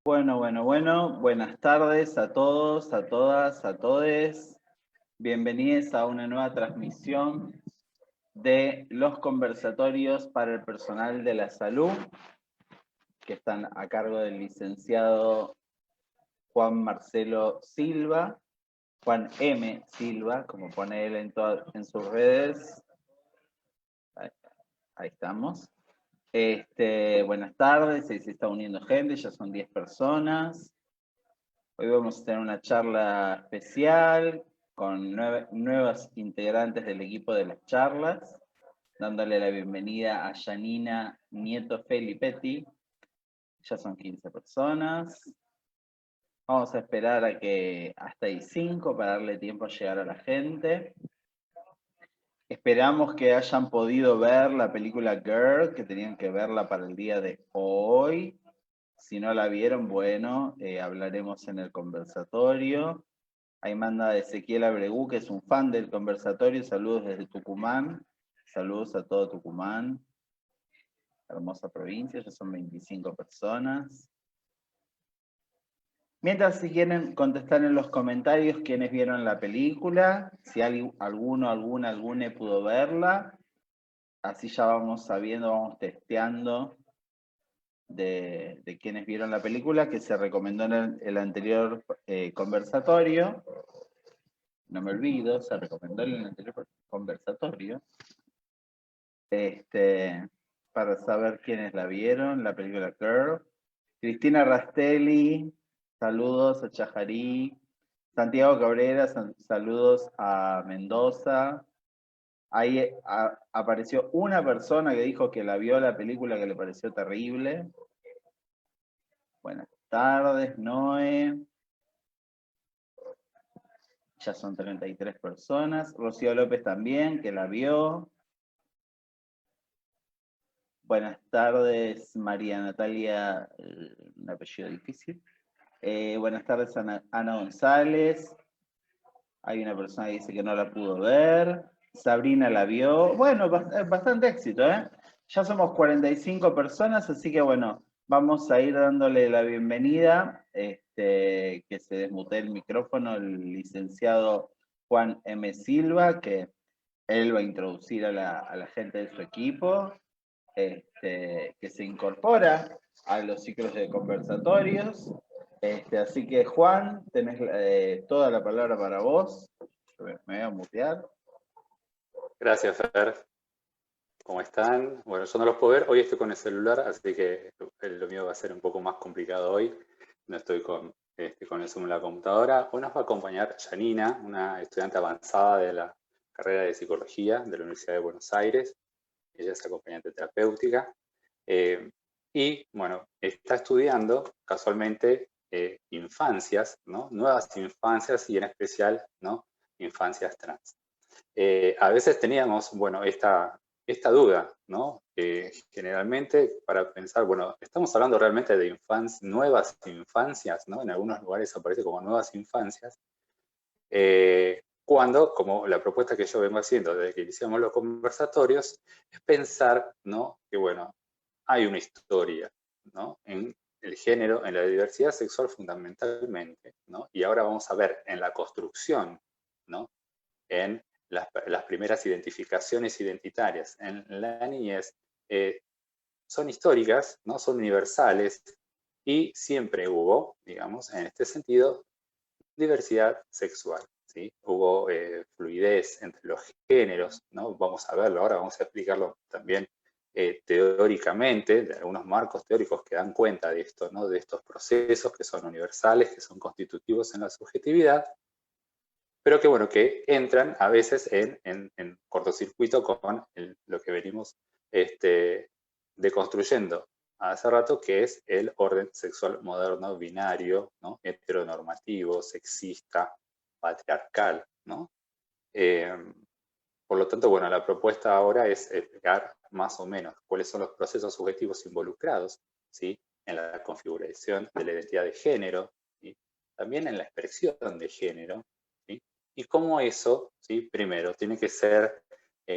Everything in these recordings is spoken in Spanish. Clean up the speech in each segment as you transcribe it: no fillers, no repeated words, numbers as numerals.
Bueno. Buenas tardes a todos, a todas, a todes. Bienvenidos a una nueva transmisión de los conversatorios para el personal de la salud, que están a cargo del licenciado Juan Marcelo Silva, Juan M. Silva, como pone él en sus redes. Ahí estamos. Buenas tardes, se está uniendo gente, ya son 10 personas. Hoy vamos a tener una charla especial con nuevas integrantes del equipo de las charlas, dándole la bienvenida a Janina Nieto Felipetti. Ya son 15 personas. Vamos a esperar a que hasta ahí 5 para darle tiempo a llegar a la gente. Esperamos que hayan podido ver la película Girl, que tenían que verla para el día de hoy. Si no la vieron, bueno, hablaremos en el conversatorio. Ahí manda Ezequiel Abregú, que es un fan del conversatorio. Saludos desde Tucumán. Saludos a todo Tucumán. Hermosa provincia, ya son 25 personas. Mientras, si quieren contestar en los comentarios quiénes vieron la película, si alguna pudo verla, así ya vamos sabiendo, vamos testeando de quienes vieron la película, que se recomendó en el anterior conversatorio. No me olvido, se recomendó en el anterior conversatorio. Para saber quiénes la vieron, la película Girl. Cristina Rastelli, saludos a Chajarí. Santiago Cabrera, saludos a Mendoza. Ahí apareció una persona que dijo que la vio la película, que le pareció terrible. Buenas tardes, Noé. Ya son 33 personas. Rocío López también, que la vio. Buenas tardes, María Natalia, un apellido difícil. Buenas tardes, Ana González. Hay una persona que dice que no la pudo ver. Sabrina la vio. Bueno, bastante éxito, ¿eh? Ya somos 45 personas, así que bueno, vamos a ir dándole la bienvenida. Que se desmute el micrófono el licenciado Juan M. Silva, que él va a introducir a la gente de su equipo, que se incorpora a los ciclos de conversatorios. Así que Juan, tenés toda la palabra para vos. Me voy a mutear. Gracias, Fer. ¿Cómo están? Bueno, yo no los puedo ver. Hoy estoy con el celular, así que lo mío va a ser un poco más complicado hoy. No estoy con el Zoom en la computadora. Hoy nos va a acompañar Janina, una estudiante avanzada de la carrera de Psicología de la Universidad de Buenos Aires. Ella es acompañante terapéutica. Y, bueno, está estudiando casualmente infancias, ¿no? Nuevas infancias y en especial, ¿no? Infancias trans. A veces teníamos, bueno, esta duda, ¿no? Generalmente para pensar, bueno, estamos hablando realmente de nuevas infancias, ¿no? En algunos lugares aparece como nuevas infancias, cuando, como la propuesta que yo vengo haciendo desde que iniciamos los conversatorios, es pensar, ¿no? Que, bueno, hay una historia, ¿no? En el género, en la diversidad sexual fundamentalmente, ¿no? Y ahora vamos a ver en la construcción, ¿no? En las primeras identificaciones identitarias en la niñez, son históricas, ¿no? Son universales, y siempre hubo, digamos, en este sentido, diversidad sexual, ¿sí? Hubo fluidez entre los géneros, ¿no? Vamos a verlo ahora, vamos a explicarlo también teóricamente, de algunos marcos teóricos que dan cuenta de esto, ¿no? De estos procesos que son universales, que son constitutivos en la subjetividad, pero que, bueno, que entran a veces en cortocircuito con lo que venimos deconstruyendo hace rato, que es el orden sexual moderno binario, ¿no? Heteronormativo, sexista, patriarcal, ¿no? Por lo tanto, bueno, la propuesta ahora es explicar más o menos cuáles son los procesos subjetivos involucrados, ¿sí? En la configuración de la identidad de género, ¿sí? También en la expresión de género, ¿sí? Y cómo eso, ¿sí? Primero, tiene que ser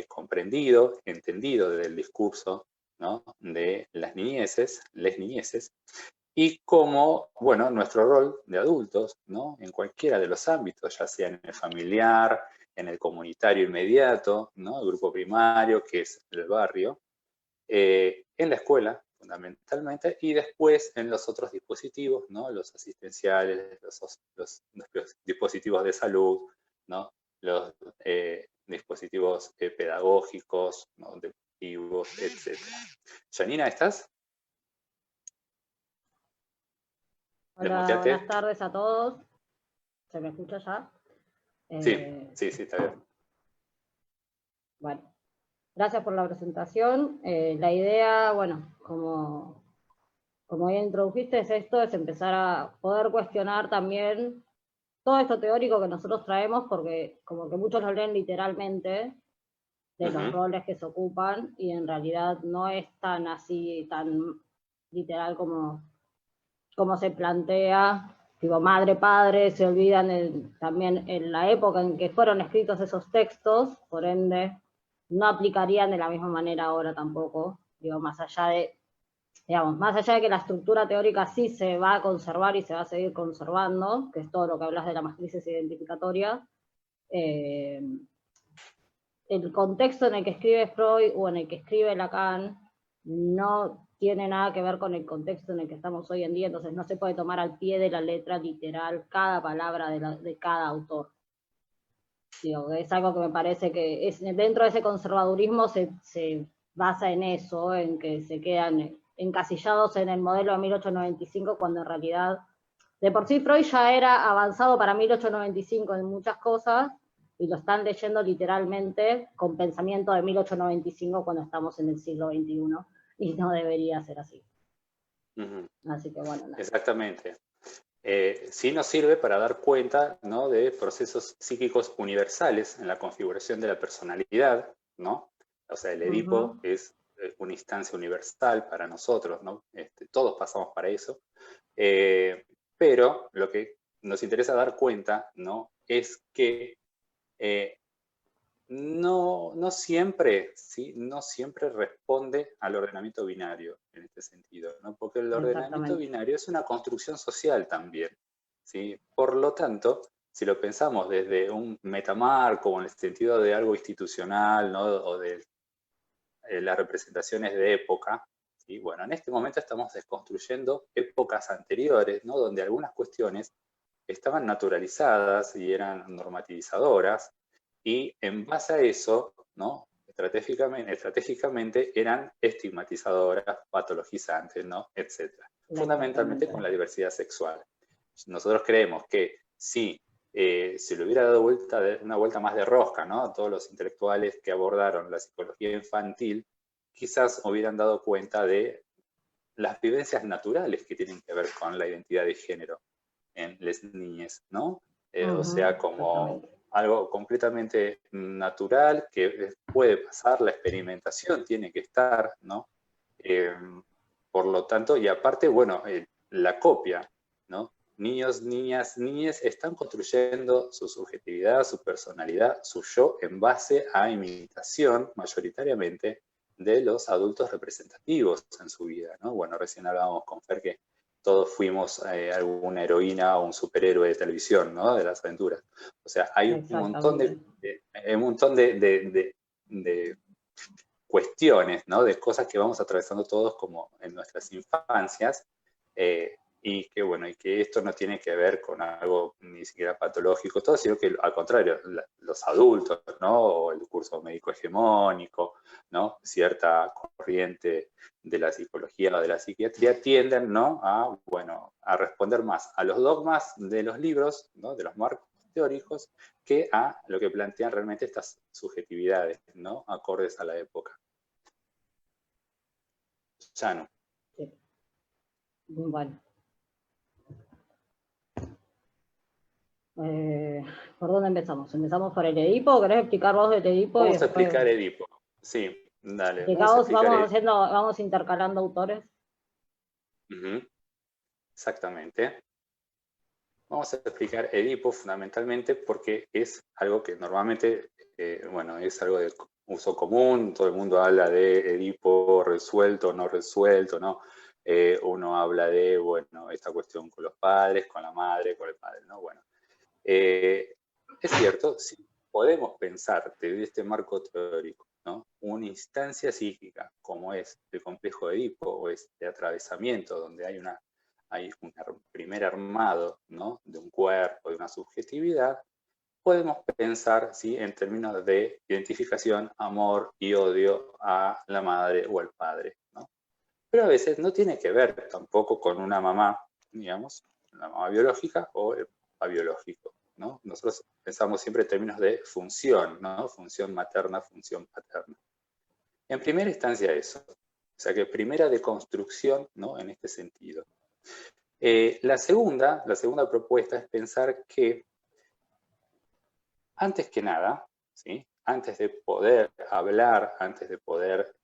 comprendido, entendido desde el discurso, ¿no? De las niñeces, les niñeces, y cómo, bueno, nuestro rol de adultos, ¿no? En cualquiera de los ámbitos, ya sea en el familiar, en el comunitario inmediato, ¿no? El grupo primario, que es el barrio, en la escuela, fundamentalmente, y después en los otros dispositivos, ¿no? Los asistenciales, los dispositivos de salud, ¿no? Los dispositivos pedagógicos, ¿no? Deportivos, etc. Janina, ¿estás? Hola, Desmuteate. buenas tardes a todos. ¿Se me escucha ya? Sí, está bien. Bueno, gracias por la presentación. La idea, bueno, como ya introdujiste, es empezar a poder cuestionar también todo esto teórico que nosotros traemos, porque como que muchos lo leen literalmente, de los roles que se ocupan, y en realidad no es tan así, tan literal como se plantea, tipo madre, padre, se olvidan también en la época en que fueron escritos esos textos, por ende, no aplicarían de la misma manera ahora tampoco, digo, más allá de que la estructura teórica sí se va a conservar y se va a seguir conservando, que es todo lo que hablas de la matrices identificatoria, el contexto en el que escribe Freud o en el que escribe Lacan no tiene nada que ver con el contexto en el que estamos hoy en día, entonces no se puede tomar al pie de la letra literal cada palabra de cada autor. Digo, es algo que me parece que dentro de ese conservadurismo se basa en eso, en que se quedan encasillados en el modelo de 1895, cuando en realidad, de por sí Freud ya era avanzado para 1895 en muchas cosas, y lo están leyendo literalmente con pensamiento de 1895 cuando estamos en el siglo XXI, y no debería ser así. Así que bueno. Nada. Exactamente. Sí nos sirve para dar cuenta, ¿no? De procesos psíquicos universales en la configuración de la personalidad, ¿no? O sea, el Edipo es una instancia universal para nosotros, ¿no? Todos pasamos para eso. Pero lo que nos interesa dar cuenta, ¿no? Es que no siempre, ¿sí? No siempre responde al ordenamiento binario en este sentido, ¿no? Porque el ordenamiento binario es una construcción social también, ¿sí? Por lo tanto, si lo pensamos desde un metamarco, en el sentido de algo institucional, ¿no? O de las representaciones de época, ¿sí? Bueno, en este momento estamos desconstruyendo épocas anteriores, ¿no? Donde algunas cuestiones estaban naturalizadas y eran normativizadoras, y en base a eso, ¿no? Estratégicamente eran estigmatizadoras, patologizantes, ¿no? Etc. Fundamentalmente con la diversidad sexual. Nosotros creemos que si se le hubiera dado una vuelta más de rosca, ¿no? A todos los intelectuales que abordaron la psicología infantil, quizás hubieran dado cuenta de las vivencias naturales que tienen que ver con la identidad de género en las niñas, ¿no? O sea, como algo completamente natural que puede pasar, la experimentación tiene que estar, ¿no? Por lo tanto, y aparte, bueno, la copia, ¿no? Niños, niñas, niñas están construyendo su subjetividad, su personalidad, su yo en base a imitación, mayoritariamente, de los adultos representativos en su vida, ¿no? Bueno, recién hablábamos con Fer que todos fuimos alguna heroína o un superhéroe de televisión, ¿no? De las aventuras. O sea, hay un montón de cuestiones, ¿no? De cosas que vamos atravesando todos como en nuestras infancias, y que bueno, y que esto no tiene que ver con algo ni siquiera patológico, todo, sino que al contrario, los adultos, ¿no? O el curso médico hegemónico, ¿no? Cierta corriente de la psicología o de la psiquiatría tienden, ¿no? A responder más a los dogmas de los libros, ¿no? De los marcos teóricos, que a lo que plantean realmente estas subjetividades, ¿no? Acordes a la época. Chano. Sí. Bueno. ¿Por dónde empezamos? ¿Empezamos por el Edipo? ¿Querés explicar vos del Edipo? Vamos a explicar Edipo. Sí, dale. Vamos intercalando autores. Exactamente. Vamos a explicar Edipo fundamentalmente porque es algo que normalmente, bueno, es algo de uso común, todo el mundo habla de Edipo resuelto, no resuelto, ¿no? uno habla de, bueno, esta cuestión con los padres, con la madre, con el padre, ¿no? Bueno, es cierto, sí, podemos pensar desde este marco teórico, ¿no? Una instancia psíquica, como es el complejo de Edipo, o este atravesamiento, donde hay un primer armado, ¿no? De un cuerpo, de una subjetividad, podemos pensar, ¿sí? En términos de identificación, amor y odio a la madre o al padre, ¿no? Pero a veces no tiene que ver tampoco con una mamá, digamos, una mamá biológica o el papá biológico, ¿no? Nosotros pensamos siempre en términos de función, ¿no? Función materna, función paterna. En primera instancia eso. O sea que primera deconstrucción, ¿no? En este sentido. La segunda propuesta es pensar que, antes que nada, ¿sí? Antes de poder hablar, antes de poder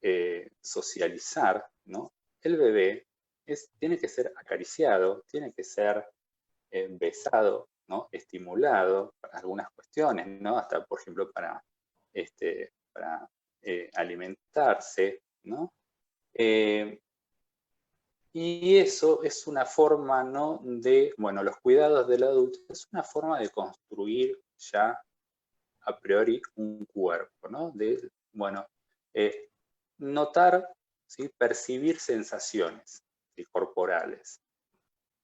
socializar, ¿no? El bebé tiene que ser acariciado, tiene que ser besado, ¿no? Estimulado para algunas cuestiones, ¿no? Hasta, por ejemplo, para alimentarse, ¿no? Y eso es una forma, ¿no? De, bueno, los cuidados del adulto es una forma de construir ya a priori un cuerpo, ¿no? De, bueno, notar, ¿sí? Percibir sensaciones, ¿sí? Corporales,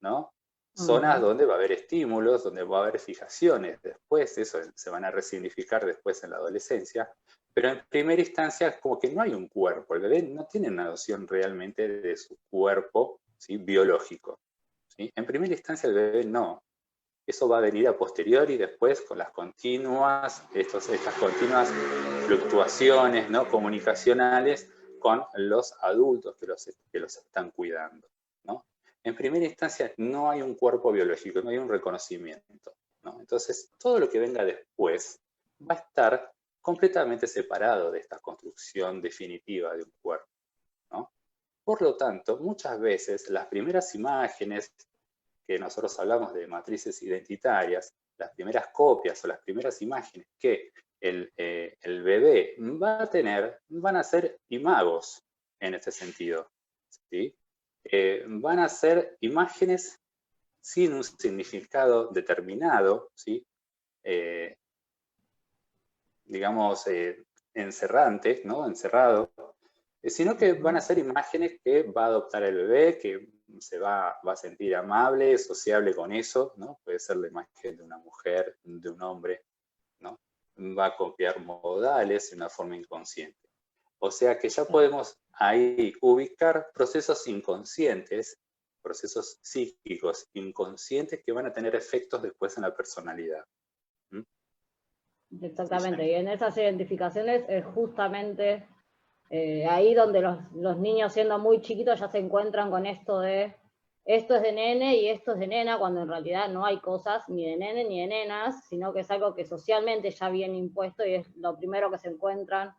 ¿no? Zonas donde va a haber estímulos, donde va a haber fijaciones, después eso se van a resignificar después en la adolescencia, pero en primera instancia es como que no hay un cuerpo, el bebé no tiene una noción realmente de su cuerpo, ¿sí? Biológico, ¿sí? En primera instancia el bebé no. Eso va a venir a posteriori después con las continuas, estas continuas fluctuaciones, ¿no? Comunicacionales con los adultos que los están cuidando, ¿no? En primera instancia no hay un cuerpo biológico, no hay un reconocimiento, ¿no? Entonces todo lo que venga después va a estar completamente separado de esta construcción definitiva de un cuerpo, ¿no? Por lo tanto, muchas veces las primeras imágenes que nosotros hablamos de matrices identitarias, las primeras copias o las primeras imágenes que el bebé va a tener, van a ser imagos en este sentido, ¿sí? Van a ser imágenes sin un significado determinado, ¿sí? Digamos, encerrante, ¿no? Encerrado, sino que van a ser imágenes que va a adoptar el bebé, que se va a sentir amable, sociable con eso, ¿no? Puede ser la imagen de una mujer, de un hombre, ¿no? Va a copiar modales de una forma inconsciente. O sea que ya podemos ahí ubicar procesos inconscientes, procesos psíquicos inconscientes que van a tener efectos después en la personalidad. Exactamente, y en esas identificaciones es justamente ahí donde los niños siendo muy chiquitos ya se encuentran con esto de esto es de nene y esto es de nena, cuando en realidad no hay cosas ni de nene ni de nenas, sino que es algo que socialmente ya viene impuesto y es lo primero que se encuentran,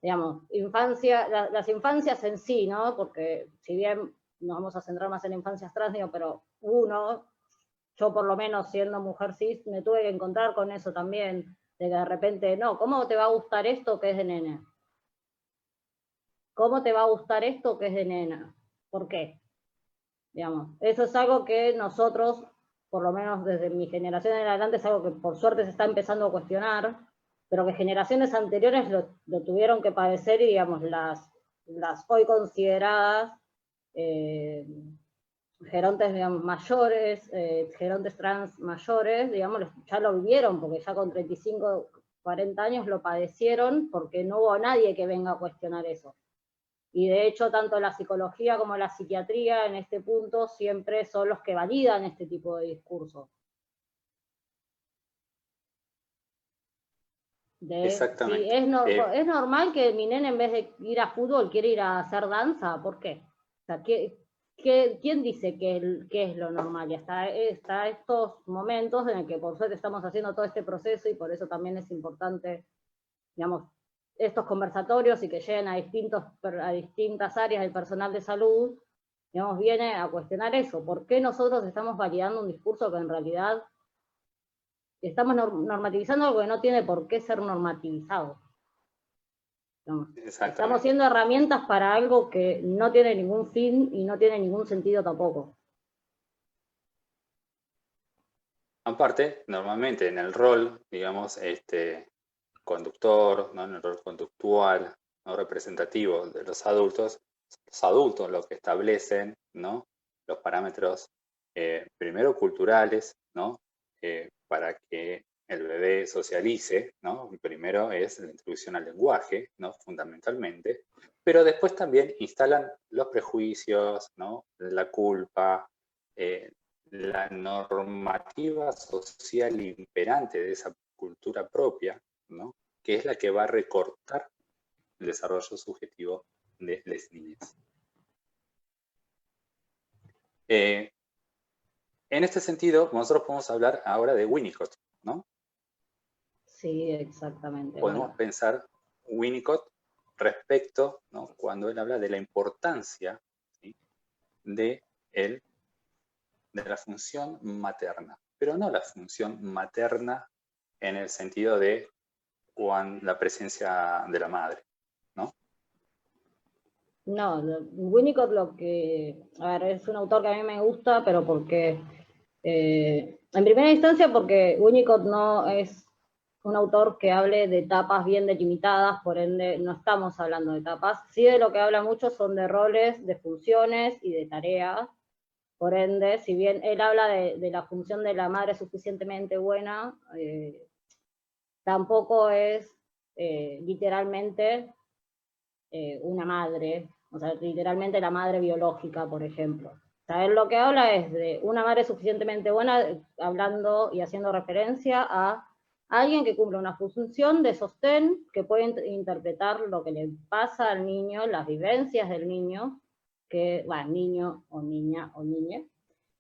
digamos, las infancias en sí, ¿no? Porque si bien nos vamos a centrar más en infancias trans, digo, pero yo por lo menos siendo mujer cis, me tuve que encontrar con eso también, de que de repente, no, ¿cómo te va a gustar esto que es de nene? ¿Cómo te va a gustar esto que es de nena? ¿Por qué? Digamos, eso es algo que nosotros, por lo menos desde mi generación en adelante, es algo que por suerte se está empezando a cuestionar, pero que generaciones anteriores lo tuvieron que padecer y, digamos, las hoy consideradas gerontes, digamos, mayores, gerontes trans mayores, digamos, ya lo vivieron, porque ya con 35, 40 años lo padecieron, porque no hubo nadie que venga a cuestionar eso. Y de hecho, tanto la psicología como la psiquiatría en este punto siempre son los que validan este tipo de discursos. Exactamente. Sí, es normal que mi nene en vez de ir a fútbol quiere ir a hacer danza, ¿por qué? O sea, ¿quién dice que es lo normal? Y hasta estos momentos en el que por suerte estamos haciendo todo este proceso y por eso también es importante, digamos, estos conversatorios y que lleguen a distintas áreas del personal de salud, digamos, viene a cuestionar eso. ¿Por qué nosotros estamos validando un discurso que en realidad estamos normativizando algo que no tiene por qué ser normativizado? Estamos siendo herramientas para algo que no tiene ningún fin y no tiene ningún sentido tampoco. Aparte, normalmente en el rol, digamos, conductor, ¿no? En el rol conductual, ¿no? Representativo de los adultos lo que establecen, ¿no? Los parámetros primero culturales, ¿no? Para que el bebé socialice, ¿no? Primero es la introducción al lenguaje, ¿no? Fundamentalmente, pero después también instalan los prejuicios, ¿no? La culpa, la normativa social imperante de esa cultura propia, ¿no? Que es la que va a recortar el desarrollo subjetivo de las niñas. En este sentido, nosotros podemos hablar ahora de Winnicott, ¿no? Sí, exactamente. Podemos pensar Winnicott respecto, ¿no? Cuando él habla de la importancia, ¿sí? de la función materna, pero no la función materna en el sentido de la presencia de la madre, ¿no? No, Winnicott a ver, es un autor que a mí me gusta, pero porque, en primera instancia porque Winnicott no es un autor que hable de etapas bien delimitadas, por ende no estamos hablando de etapas, sí de lo que habla mucho son de roles, de funciones y de tareas, por ende, si bien él habla de la función de la madre suficientemente buena, tampoco es literalmente una madre, o sea, literalmente la madre biológica, por ejemplo. O sea, él lo que habla es de una madre suficientemente buena, hablando y haciendo referencia a alguien que cumple una función de sostén, que puede interpretar lo que le pasa al niño, las vivencias del niño, niño o niña o niña,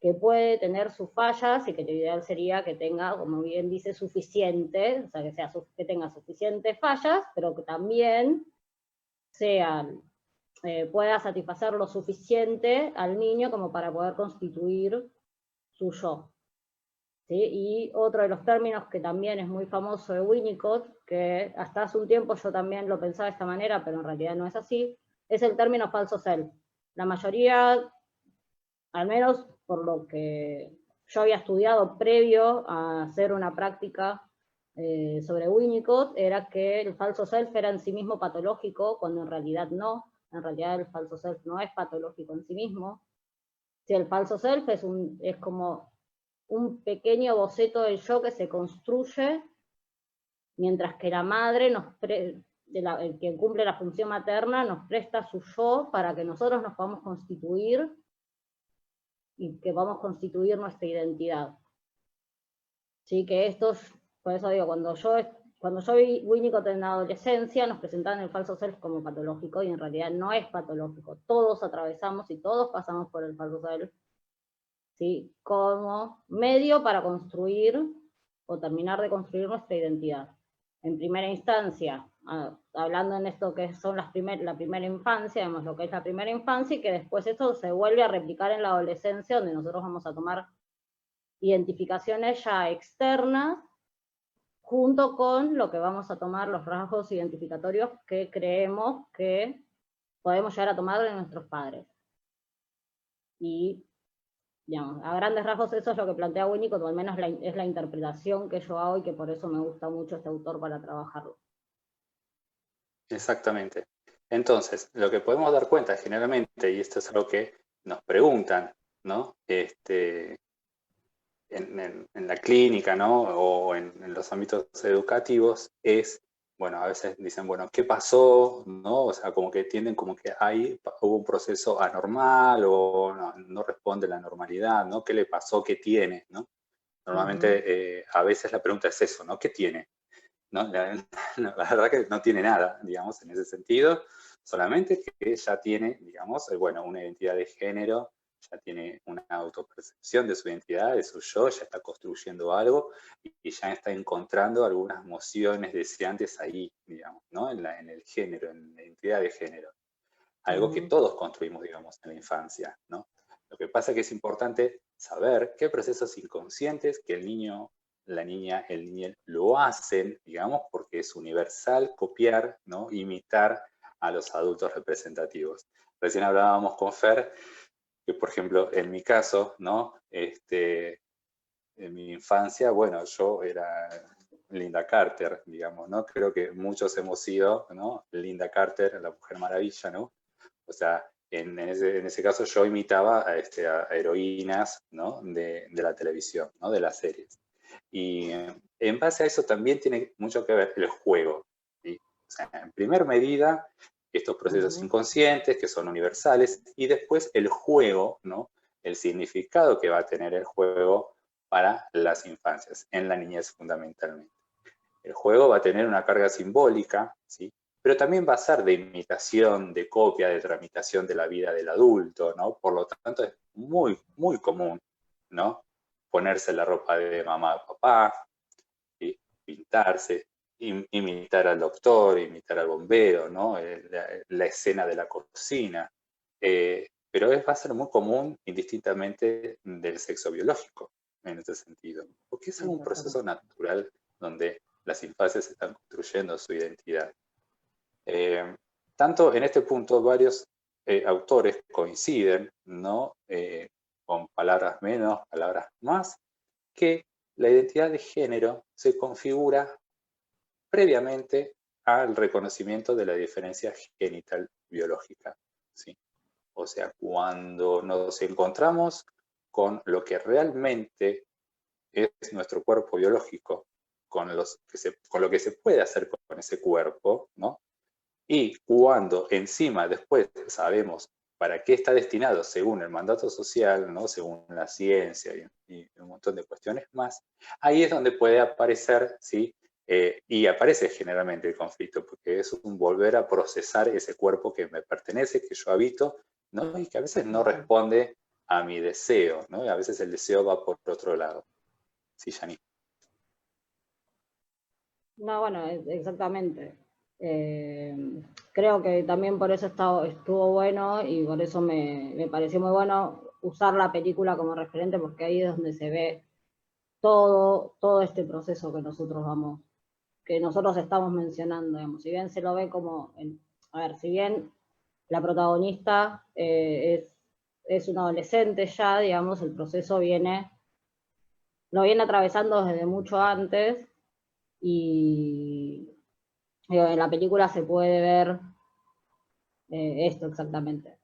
que puede tener sus fallas y que lo ideal sería que tenga, como bien dice, suficiente, o sea, que tenga suficientes fallas, pero que también pueda satisfacer lo suficiente al niño como para poder constituir su yo. ¿Sí? Y otro de los términos que también es muy famoso de Winnicott, que hasta hace un tiempo yo también lo pensaba de esta manera, pero en realidad no es así, es el término falso self. La mayoría, al menos por lo que yo había estudiado previo a hacer una práctica sobre Winnicott, era que el falso self era en sí mismo patológico, cuando en realidad no. En realidad el falso self no es patológico en sí mismo. Si el falso self es como un pequeño boceto del yo que se construye, mientras que la madre el que cumple la función materna nos presta su yo para que nosotros nos podamos constituir y que vamos a constituir nuestra identidad. Sí, que por eso digo, cuando yo vi Winnicott en la adolescencia, nos presentaban el falso self como patológico, y en realidad no es patológico. Todos atravesamos y todos pasamos por el falso self, ¿sí? Como medio para construir o terminar de construir nuestra identidad. En primera instancia, hablando en esto que son la primera infancia, vemos lo que es la primera infancia, y que después eso se vuelve a replicar en la adolescencia, donde nosotros vamos a tomar identificaciones ya externas, junto con lo que vamos a tomar los rasgos identificatorios que creemos que podemos llegar a tomar de nuestros padres. Y, digamos, a grandes rasgos eso es lo que plantea Winnicott, o al menos es la interpretación que yo hago, y que por eso me gusta mucho este autor para trabajarlo. Exactamente. Entonces, lo que podemos dar cuenta generalmente, y esto es algo que nos preguntan, ¿no? En la clínica, ¿no? O en los ámbitos educativos, es, bueno, a veces dicen, bueno, ¿qué pasó? ¿No? O sea, como que tienden como que ahí hubo un proceso anormal o no responde a la normalidad, ¿no? ¿Qué le pasó? ¿Qué tiene? ¿No? Normalmente a veces la pregunta es eso, ¿no? ¿Qué tiene? ¿No? La verdad que no tiene nada, digamos, en ese sentido, solamente que ya tiene, digamos, bueno, una identidad de género, ya tiene una autopercepción de su identidad, de su yo, ya está construyendo algo y ya está encontrando algunas nociones deseantes ahí, digamos, ¿no? En el género, en la identidad de género. Algo que todos construimos, digamos, en la infancia, ¿no? Lo que pasa es que es importante saber qué procesos inconscientes que el niño, la niña, el niño lo hacen, digamos, porque que es universal copiar, ¿no? Imitar a los adultos representativos. Recién hablábamos con Fer, que por ejemplo, en mi caso, ¿no? En mi infancia, bueno, yo era Linda Carter, digamos, ¿no? Creo que muchos hemos sido, ¿no? Linda Carter, la Mujer Maravilla, ¿no? O sea, en ese caso yo imitaba a heroínas, ¿no? De la televisión, ¿no? De las series. Y en base a eso también tiene mucho que ver el juego, ¿sí? O sea, en primer medida, estos procesos inconscientes que son universales, y después el juego, ¿no? El significado que va a tener el juego para las infancias, en la niñez fundamentalmente. El juego va a tener una carga simbólica, ¿sí? Pero también va a ser de imitación, de copia, de tramitación de la vida del adulto, ¿no? Por lo tanto, es muy, muy común, ¿no? Ponerse la ropa de mamá o papá, ¿sí? Pintarse, imitar al doctor, imitar al bombero, ¿no? La escena de la cocina. Pero va a ser muy común indistintamente del sexo biológico, en este sentido, porque es un proceso natural donde las infancias están construyendo su identidad. Tanto en este punto varios autores coinciden, ¿no? Con palabras menos, palabras más, que la identidad de género se configura previamente al reconocimiento de la diferencia genital biológica, ¿sí? O sea, cuando nos encontramos con lo que realmente es nuestro cuerpo biológico, con lo que se puede hacer con ese cuerpo, ¿no? Y cuando encima después sabemos para qué está destinado según el mandato social, ¿no? Según la ciencia y un montón de cuestiones más, ahí es donde puede aparecer, ¿sí? Y aparece generalmente el conflicto, porque es un volver a procesar ese cuerpo que me pertenece, que yo habito, ¿no? Y que a veces no responde a mi deseo, ¿no? Y a veces el deseo va por otro lado. Sí, Yani. No, bueno, exactamente. Creo que también por eso estuvo bueno y por eso me pareció muy bueno usar la película como referente, porque ahí es donde se ve todo este proceso que nosotros estamos mencionando, digamos. Si bien se lo ve como, a ver, si bien la protagonista es una adolescente ya, digamos, el proceso lo viene atravesando desde mucho antes y en la película se puede ver esto exactamente.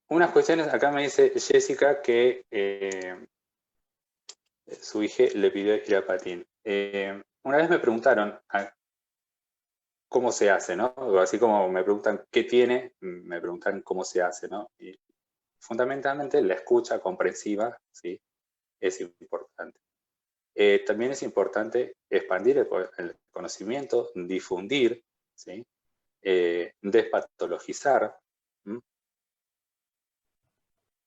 Unas cuestiones, acá me dice Jessica que su hija le pidió ir a patín. Una vez me preguntaron cómo se hace, ¿no? Así como me preguntan qué tiene, me preguntan cómo se hace, ¿no? Y fundamentalmente la escucha comprensiva, ¿sí? Es importante. También es importante expandir el conocimiento, difundir, ¿sí? Despatologizar.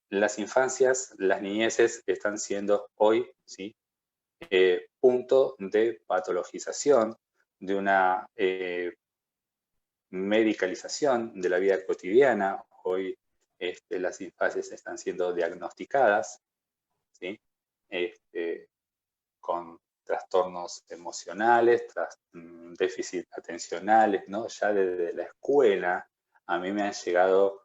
Las infancias, las niñeces están siendo hoy, ¿sí? Punto de patologización, de una medicalización de la vida cotidiana. Hoy las infancias están siendo diagnosticadas, ¿sí? Con trastornos emocionales, déficit atencionales, ¿no? Ya desde la escuela a mí me han llegado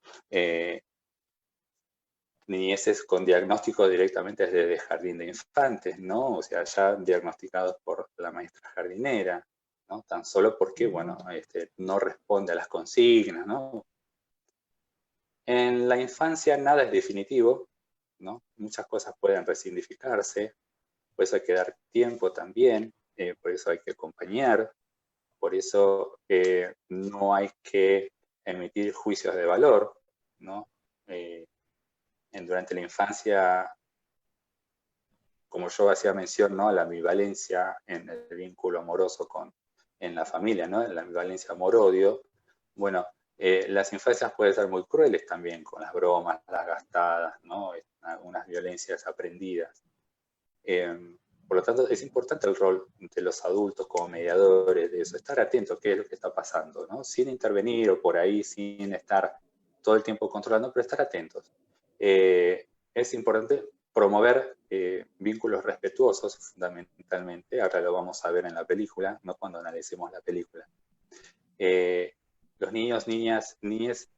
niñeces con diagnóstico directamente desde jardín de infantes, ¿no? O sea, ya diagnosticados por la maestra jardinera, ¿no? Tan solo porque, bueno, no responde a las consignas, ¿no? En la infancia nada es definitivo, ¿no? Muchas cosas pueden resignificarse, por eso hay que dar tiempo también, por eso hay que acompañar, por eso no hay que emitir juicios de valor, ¿no? Durante la infancia, como yo hacía mención, ¿no? La ambivalencia en el vínculo amoroso en la familia, ¿no? La ambivalencia amor-odio. Bueno, las infancias pueden ser muy crueles también, con las bromas, las gastadas, ¿no? Algunas violencias aprendidas. Por lo tanto, es importante el rol de los adultos como mediadores de eso, estar atentos a qué es lo que está pasando, ¿no? Sin intervenir o por ahí, sin estar todo el tiempo controlando, pero estar atentos. Es importante promover vínculos respetuosos, fundamentalmente, ahora lo vamos a ver en la película, no cuando analicemos la película. Los niños, niñas, niñes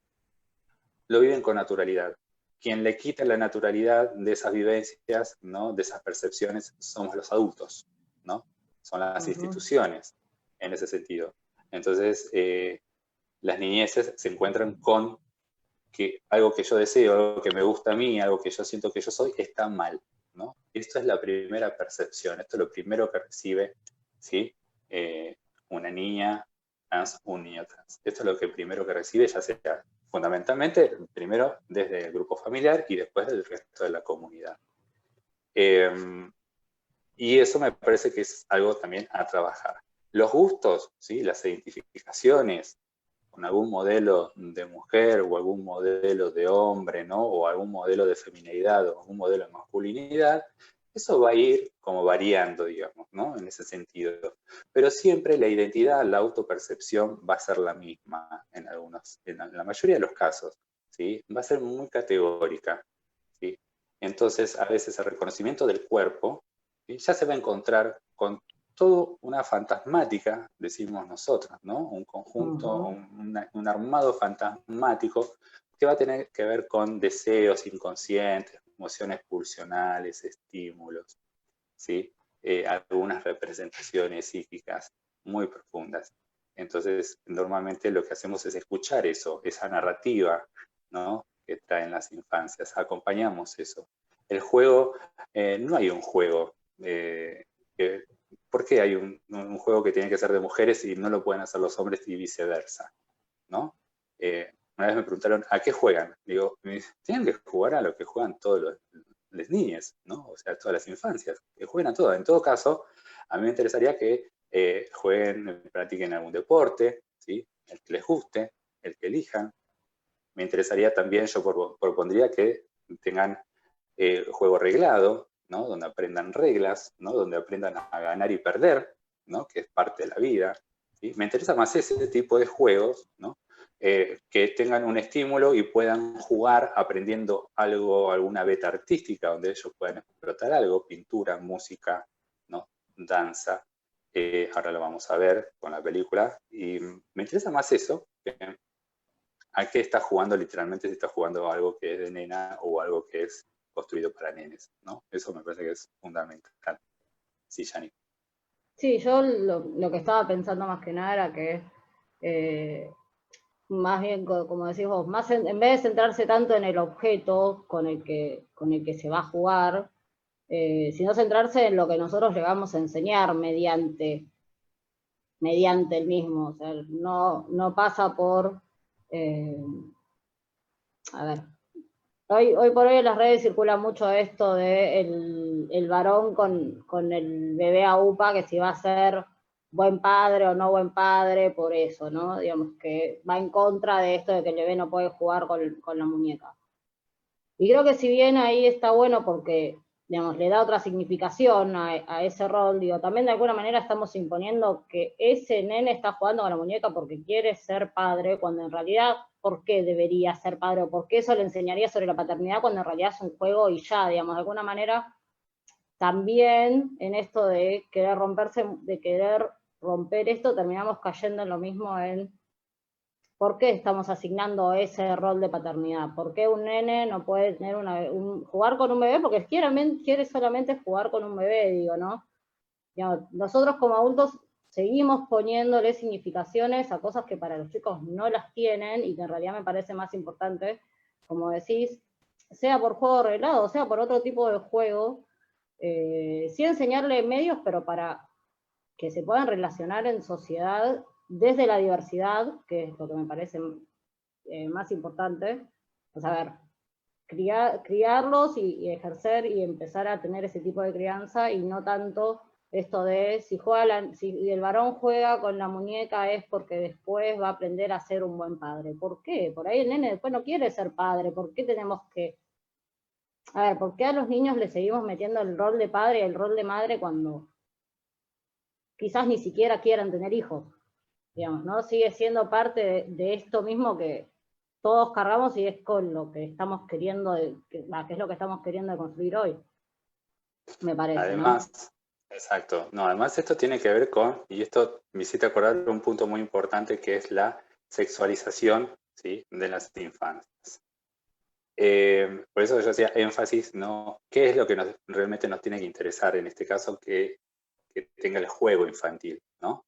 lo viven con naturalidad. Quien le quita la naturalidad de esas vivencias, ¿no? De esas percepciones, somos los adultos, ¿no? Son las instituciones, en ese sentido. Entonces, las niñeces se encuentran con que algo que yo deseo, algo que me gusta a mí, algo que yo siento que yo soy, está mal, ¿no? Esto es la primera percepción, esto es lo primero que recibe, ¿sí? Una niña trans, un niño trans. Esto es lo que primero que recibe, ya sea fundamentalmente, primero desde el grupo familiar y después del resto de la comunidad. Y eso me parece que es algo también a trabajar. Los gustos, ¿sí? Las identificaciones con algún modelo de mujer o algún modelo de hombre, ¿no? O algún modelo de feminidad o algún modelo de masculinidad, eso va a ir como variando, digamos, ¿no? En ese sentido. Pero siempre la identidad, la autopercepción va a ser la misma en la mayoría de los casos, ¿sí? Va a ser muy categórica, ¿sí? Entonces, a veces el reconocimiento del cuerpo, ¿sí? Ya se va a encontrar con toda una fantasmática, decimos nosotros, ¿no? Un conjunto, un armado fantasmático que va a tener que ver con deseos inconscientes, emociones pulsionales, estímulos, ¿sí? Algunas representaciones psíquicas muy profundas. Entonces, normalmente lo que hacemos es escuchar eso, esa narrativa, ¿no? Que traen las infancias, acompañamos eso. El juego, no hay un juego ¿por qué hay un juego que tiene que ser de mujeres y no lo pueden hacer los hombres y viceversa? ¿No? Una vez me preguntaron, ¿a qué juegan? Digo, tienen que jugar a lo que juegan todos las niñas, ¿no? O sea, todas las infancias, que jueguen a todo. En todo caso, a mí me interesaría que jueguen, practiquen algún deporte, ¿sí? El que les guste, el que elijan. Me interesaría también, yo propondría que tengan juego reglado, ¿no? Donde aprendan reglas, ¿no? Donde aprendan a ganar y perder, ¿no? Que es parte de la vida, ¿sí? Me interesa más ese tipo de juegos, ¿no? Que tengan un estímulo y puedan jugar aprendiendo algo, alguna beta artística, donde ellos puedan explotar algo, pintura, música, ¿no? Danza. Ahora lo vamos a ver con la película. Y me interesa más eso, que a qué está jugando literalmente, si está jugando algo que es de nena o algo que es construido para nenes, ¿no? Eso me parece que es fundamental. Sí, Yani. Sí, yo lo que estaba pensando más que nada era que más bien, como decís vos, más en vez de centrarse tanto en el objeto con el que se va a jugar, sino centrarse en lo que nosotros llegamos a enseñar mediante el mismo. O sea, no pasa por... a ver, hoy por hoy en las redes circula mucho esto de el varón con el bebé a UPA, que si va a ser buen padre o no buen padre, por eso, ¿no? Digamos que va en contra de esto de que el bebé no puede jugar con la muñeca. Y creo que si bien ahí está bueno porque, digamos, le da otra significación a ese rol, digo, también de alguna manera estamos imponiendo que ese nene está jugando con la muñeca porque quiere ser padre, cuando en realidad, ¿por qué debería ser padre? ¿O por qué eso le enseñaría sobre la paternidad cuando en realidad es un juego y ya, digamos, de alguna manera, también en esto de querer romper esto, terminamos cayendo en lo mismo en ¿por qué estamos asignando ese rol de paternidad? ¿Por qué un nene no puede tener jugar con un bebé? Porque quiere solamente jugar con un bebé, digo, ¿no? Digamos, nosotros como adultos seguimos poniéndole significaciones a cosas que para los chicos no las tienen y que en realidad me parece más importante, como decís, sea por juego reglado, sea por otro tipo de juego, sí enseñarle medios, pero para que se puedan relacionar en sociedad desde la diversidad, que es lo que me parece más importante. Pues a ver, criarlos y ejercer y empezar a tener ese tipo de crianza y no tanto esto de si el varón juega con la muñeca es porque después va a aprender a ser un buen padre. ¿Por qué? Por ahí el nene después no quiere ser padre. ¿Por qué tenemos que... A ver, ¿por qué a los niños les seguimos metiendo el rol de padre y el rol de madre cuando quizás ni siquiera quieran tener hijos? Digamos, ¿no? Sigue siendo parte de esto mismo que todos cargamos y es con lo que estamos queriendo, que es lo que estamos queriendo construir hoy, me parece, Además, ¿no? exacto, no, además esto tiene que ver con, y esto me hiciste acordar un punto muy importante que es la sexualización, ¿sí?, de las infancias. Por eso yo hacía énfasis, ¿no? ¿Qué es lo que realmente nos tiene que interesar en este caso? Que tenga el juego infantil, ¿no?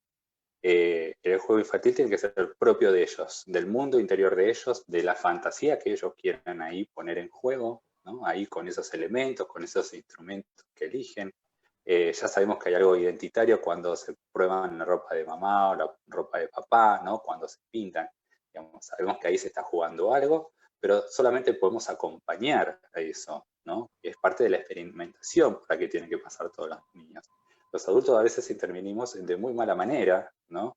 El juego infantil tiene que ser propio de ellos, del mundo interior de ellos, de la fantasía que ellos quieran ahí poner en juego, ¿no? Ahí con esos elementos, con esos instrumentos que eligen. Ya sabemos que hay algo identitario cuando se prueban la ropa de mamá o la ropa de papá, ¿no? Cuando se pintan. Digamos, sabemos que ahí se está jugando algo, pero solamente podemos acompañar a eso, ¿no? Y es parte de la experimentación por la que tienen que pasar todos los niños. Los adultos a veces intervenimos de muy mala manera, ¿no?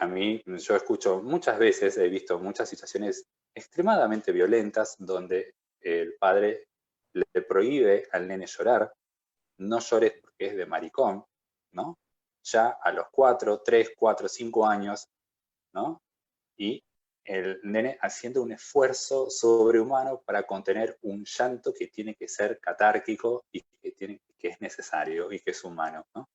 A mí, yo escucho muchas veces, he visto muchas situaciones extremadamente violentas donde el padre le prohíbe al nene llorar, no llores porque es de maricón, ¿no? Ya a los 4, 3, 4, 5 años, ¿no? Y el nene haciendo un esfuerzo sobrehumano para contener un llanto que tiene que ser catárquico y que es necesario y que es humano, ¿no?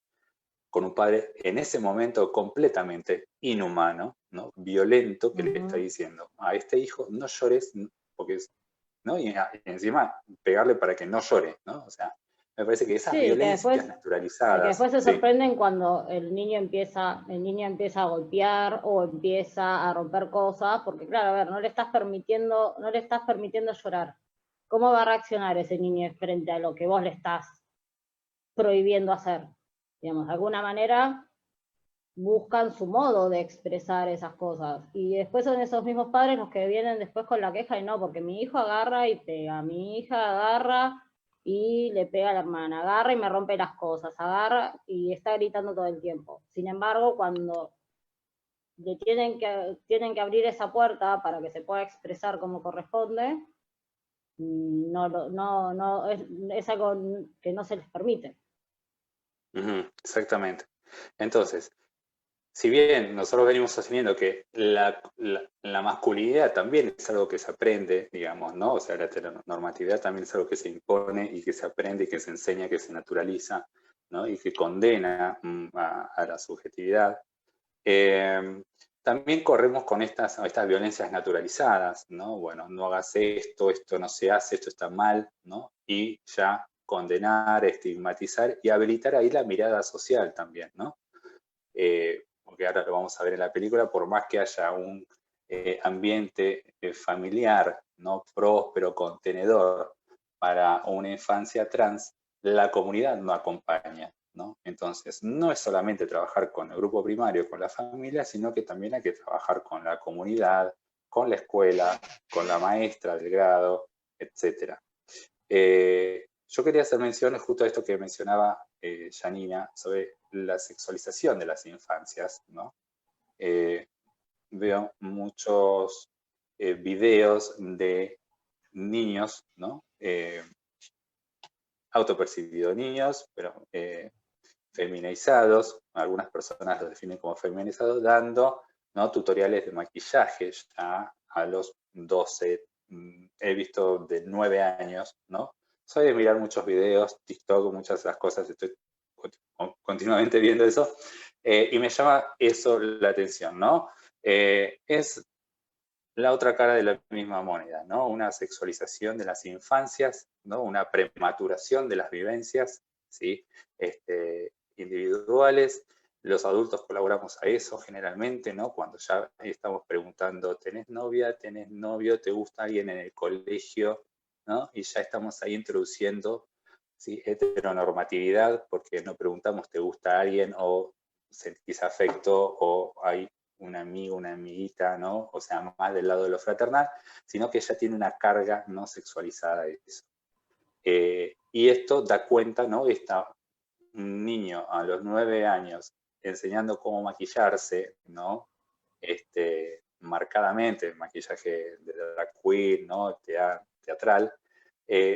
Con un padre en ese momento completamente inhumano, ¿no? Violento, que le está diciendo a este hijo, no llores, porque ¿no? Y encima pegarle para que no llore, ¿no? O sea, me parece que esas violencias naturalizadas. Y que después se sorprenden cuando el niño empieza a golpear o empieza a romper cosas, porque claro, a ver, no le estás permitiendo llorar. ¿Cómo va a reaccionar ese niño frente a lo que vos le estás prohibiendo hacer? Digamos, de alguna manera buscan su modo de expresar esas cosas. Y después son esos mismos padres los que vienen después con la queja y no, porque mi hijo agarra y pega, mi hija agarra y le pega a la hermana, agarra y me rompe las cosas, agarra y está gritando todo el tiempo. Sin embargo, cuando le tienen que abrir esa puerta para que se pueda expresar como corresponde, es algo que no se les permite. Exactamente. Entonces, si bien nosotros venimos sosteniendo que la masculinidad también es algo que se aprende, digamos, ¿no? O sea, la heteronormatividad también es algo que se impone y que se aprende y que se enseña, que se naturaliza, ¿no? Y que condena a la subjetividad. También corremos con estas violencias naturalizadas, ¿no? Bueno, no hagas esto, esto no se hace, esto está mal, ¿no? Y ya condenar, estigmatizar y habilitar ahí la mirada social también, ¿no? Porque ahora lo vamos a ver en la película, por más que haya un ambiente familiar, ¿no? Próspero, contenedor para una infancia trans, la comunidad no acompaña, ¿no? Entonces, no es solamente trabajar con el grupo primario, con la familia, sino que también hay que trabajar con la comunidad, con la escuela, con la maestra del grado, etc. Yo quería hacer mención justo a esto que mencionaba Janina sobre la sexualización de las infancias, ¿no? Veo muchos videos de niños, ¿no? Autopercibidos niños, pero feminizados, algunas personas los definen como feminizados, dando, ¿no?, tutoriales de maquillaje ya a los 12, he visto de 9 años, ¿no? Soy de mirar muchos videos, TikTok, muchas de las cosas, estoy continuamente viendo eso, y me llama eso la atención, ¿no? Es la otra cara de la misma moneda, ¿no? Una sexualización de las infancias, ¿no? Una prematuración de las vivencias, ¿sí? Individuales. Los adultos colaboramos a eso generalmente, ¿no? Cuando ya estamos preguntando, ¿tenés novia? ¿Tenés novio? ¿Te gusta alguien en el colegio? ¿No? Y ya estamos ahí introduciendo, ¿sí?, heteronormatividad, porque no preguntamos, ¿te gusta alguien? O sentís afecto, o hay un amigo, una amiguita, ¿no? O sea, más del lado de lo fraternal, sino que ya tiene una carga no sexualizada de eso. Y esto da cuenta, ¿no? Está un niño a los 9 años enseñando cómo maquillarse, ¿no? Marcadamente, maquillaje de drag queen, ¿no? Teatral,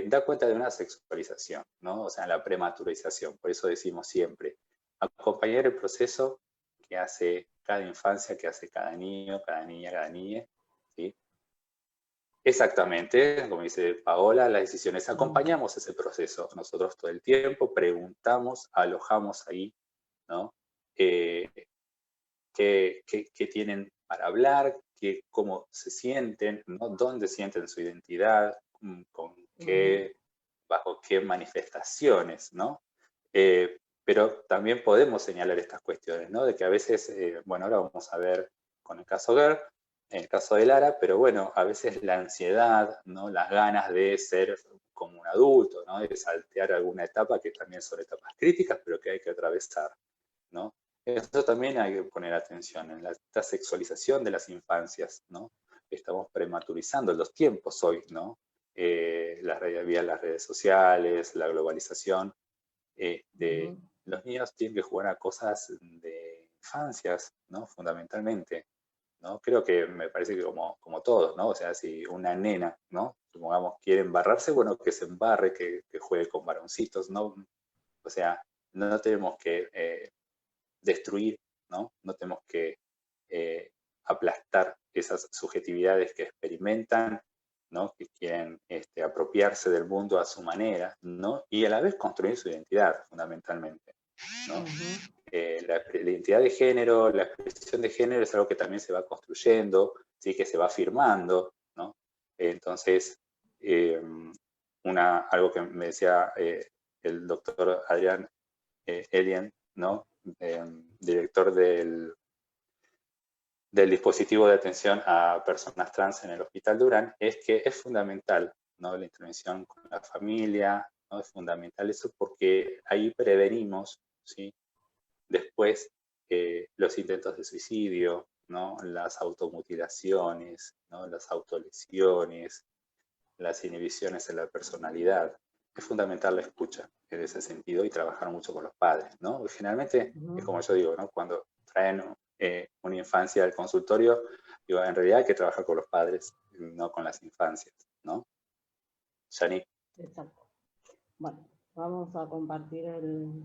da cuenta de una sexualización, ¿no? O sea, la prematurización. Por eso decimos siempre, acompañar el proceso que hace cada infancia, que hace cada niño, cada niña, ¿sí? Exactamente, como dice Paola, las decisiones, acompañamos ese proceso. Nosotros todo el tiempo preguntamos, alojamos ahí, ¿no? Qué tienen para hablar, cómo se sienten, ¿no? Dónde sienten su identidad, con qué, bajo qué manifestaciones, ¿no? Pero también podemos señalar estas cuestiones, ¿no? De que a veces, bueno, ahora vamos a ver con el caso GER, en el caso de Lara, pero bueno, a veces la ansiedad, ¿no? Las ganas de ser como un adulto, ¿no? De saltear alguna etapa, que también son etapas críticas, pero que hay que atravesar, ¿no? Eso también hay que poner atención en esta sexualización de las infancias, ¿no? Estamos prematurizando los tiempos hoy, ¿no? Vía las redes sociales, la globalización. Los niños tienen que jugar a cosas de infancias, ¿no? Fundamentalmente, ¿no? Creo que me parece que como todos, ¿no? O sea, si una nena, ¿no? Supongamos, quiere embarrarse, bueno, que se embarre, que juegue con varoncitos, ¿no? O sea, no tenemos que destruir, ¿no? No tenemos que aplastar esas subjetividades que experimentan, ¿no? Que quieren apropiarse del mundo a su manera, ¿no? Y a la vez construir su identidad, fundamentalmente, ¿no? La identidad de género, la expresión de género es algo que también se va construyendo, ¿sí? Que se va afirmando, ¿no? Entonces, algo que me decía el doctor Adrián Elien, ¿no? Director del dispositivo de atención a personas trans en el Hospital Durán, es que es fundamental, ¿no? La intervención con la familia, ¿no? Es fundamental eso porque ahí prevenimos, ¿sí? Después los intentos de suicidio, ¿no? Las automutilaciones, ¿no? Las autolesiones, las inhibiciones en la personalidad. Es fundamental la escucha en ese sentido y trabajar mucho con los padres, ¿no? Generalmente, es como yo digo, ¿no? Cuando traen una infancia al consultorio, digo, en realidad hay que trabajar con los padres, no con las infancias, ¿no? Yani. Exacto. Bueno, vamos a compartir el...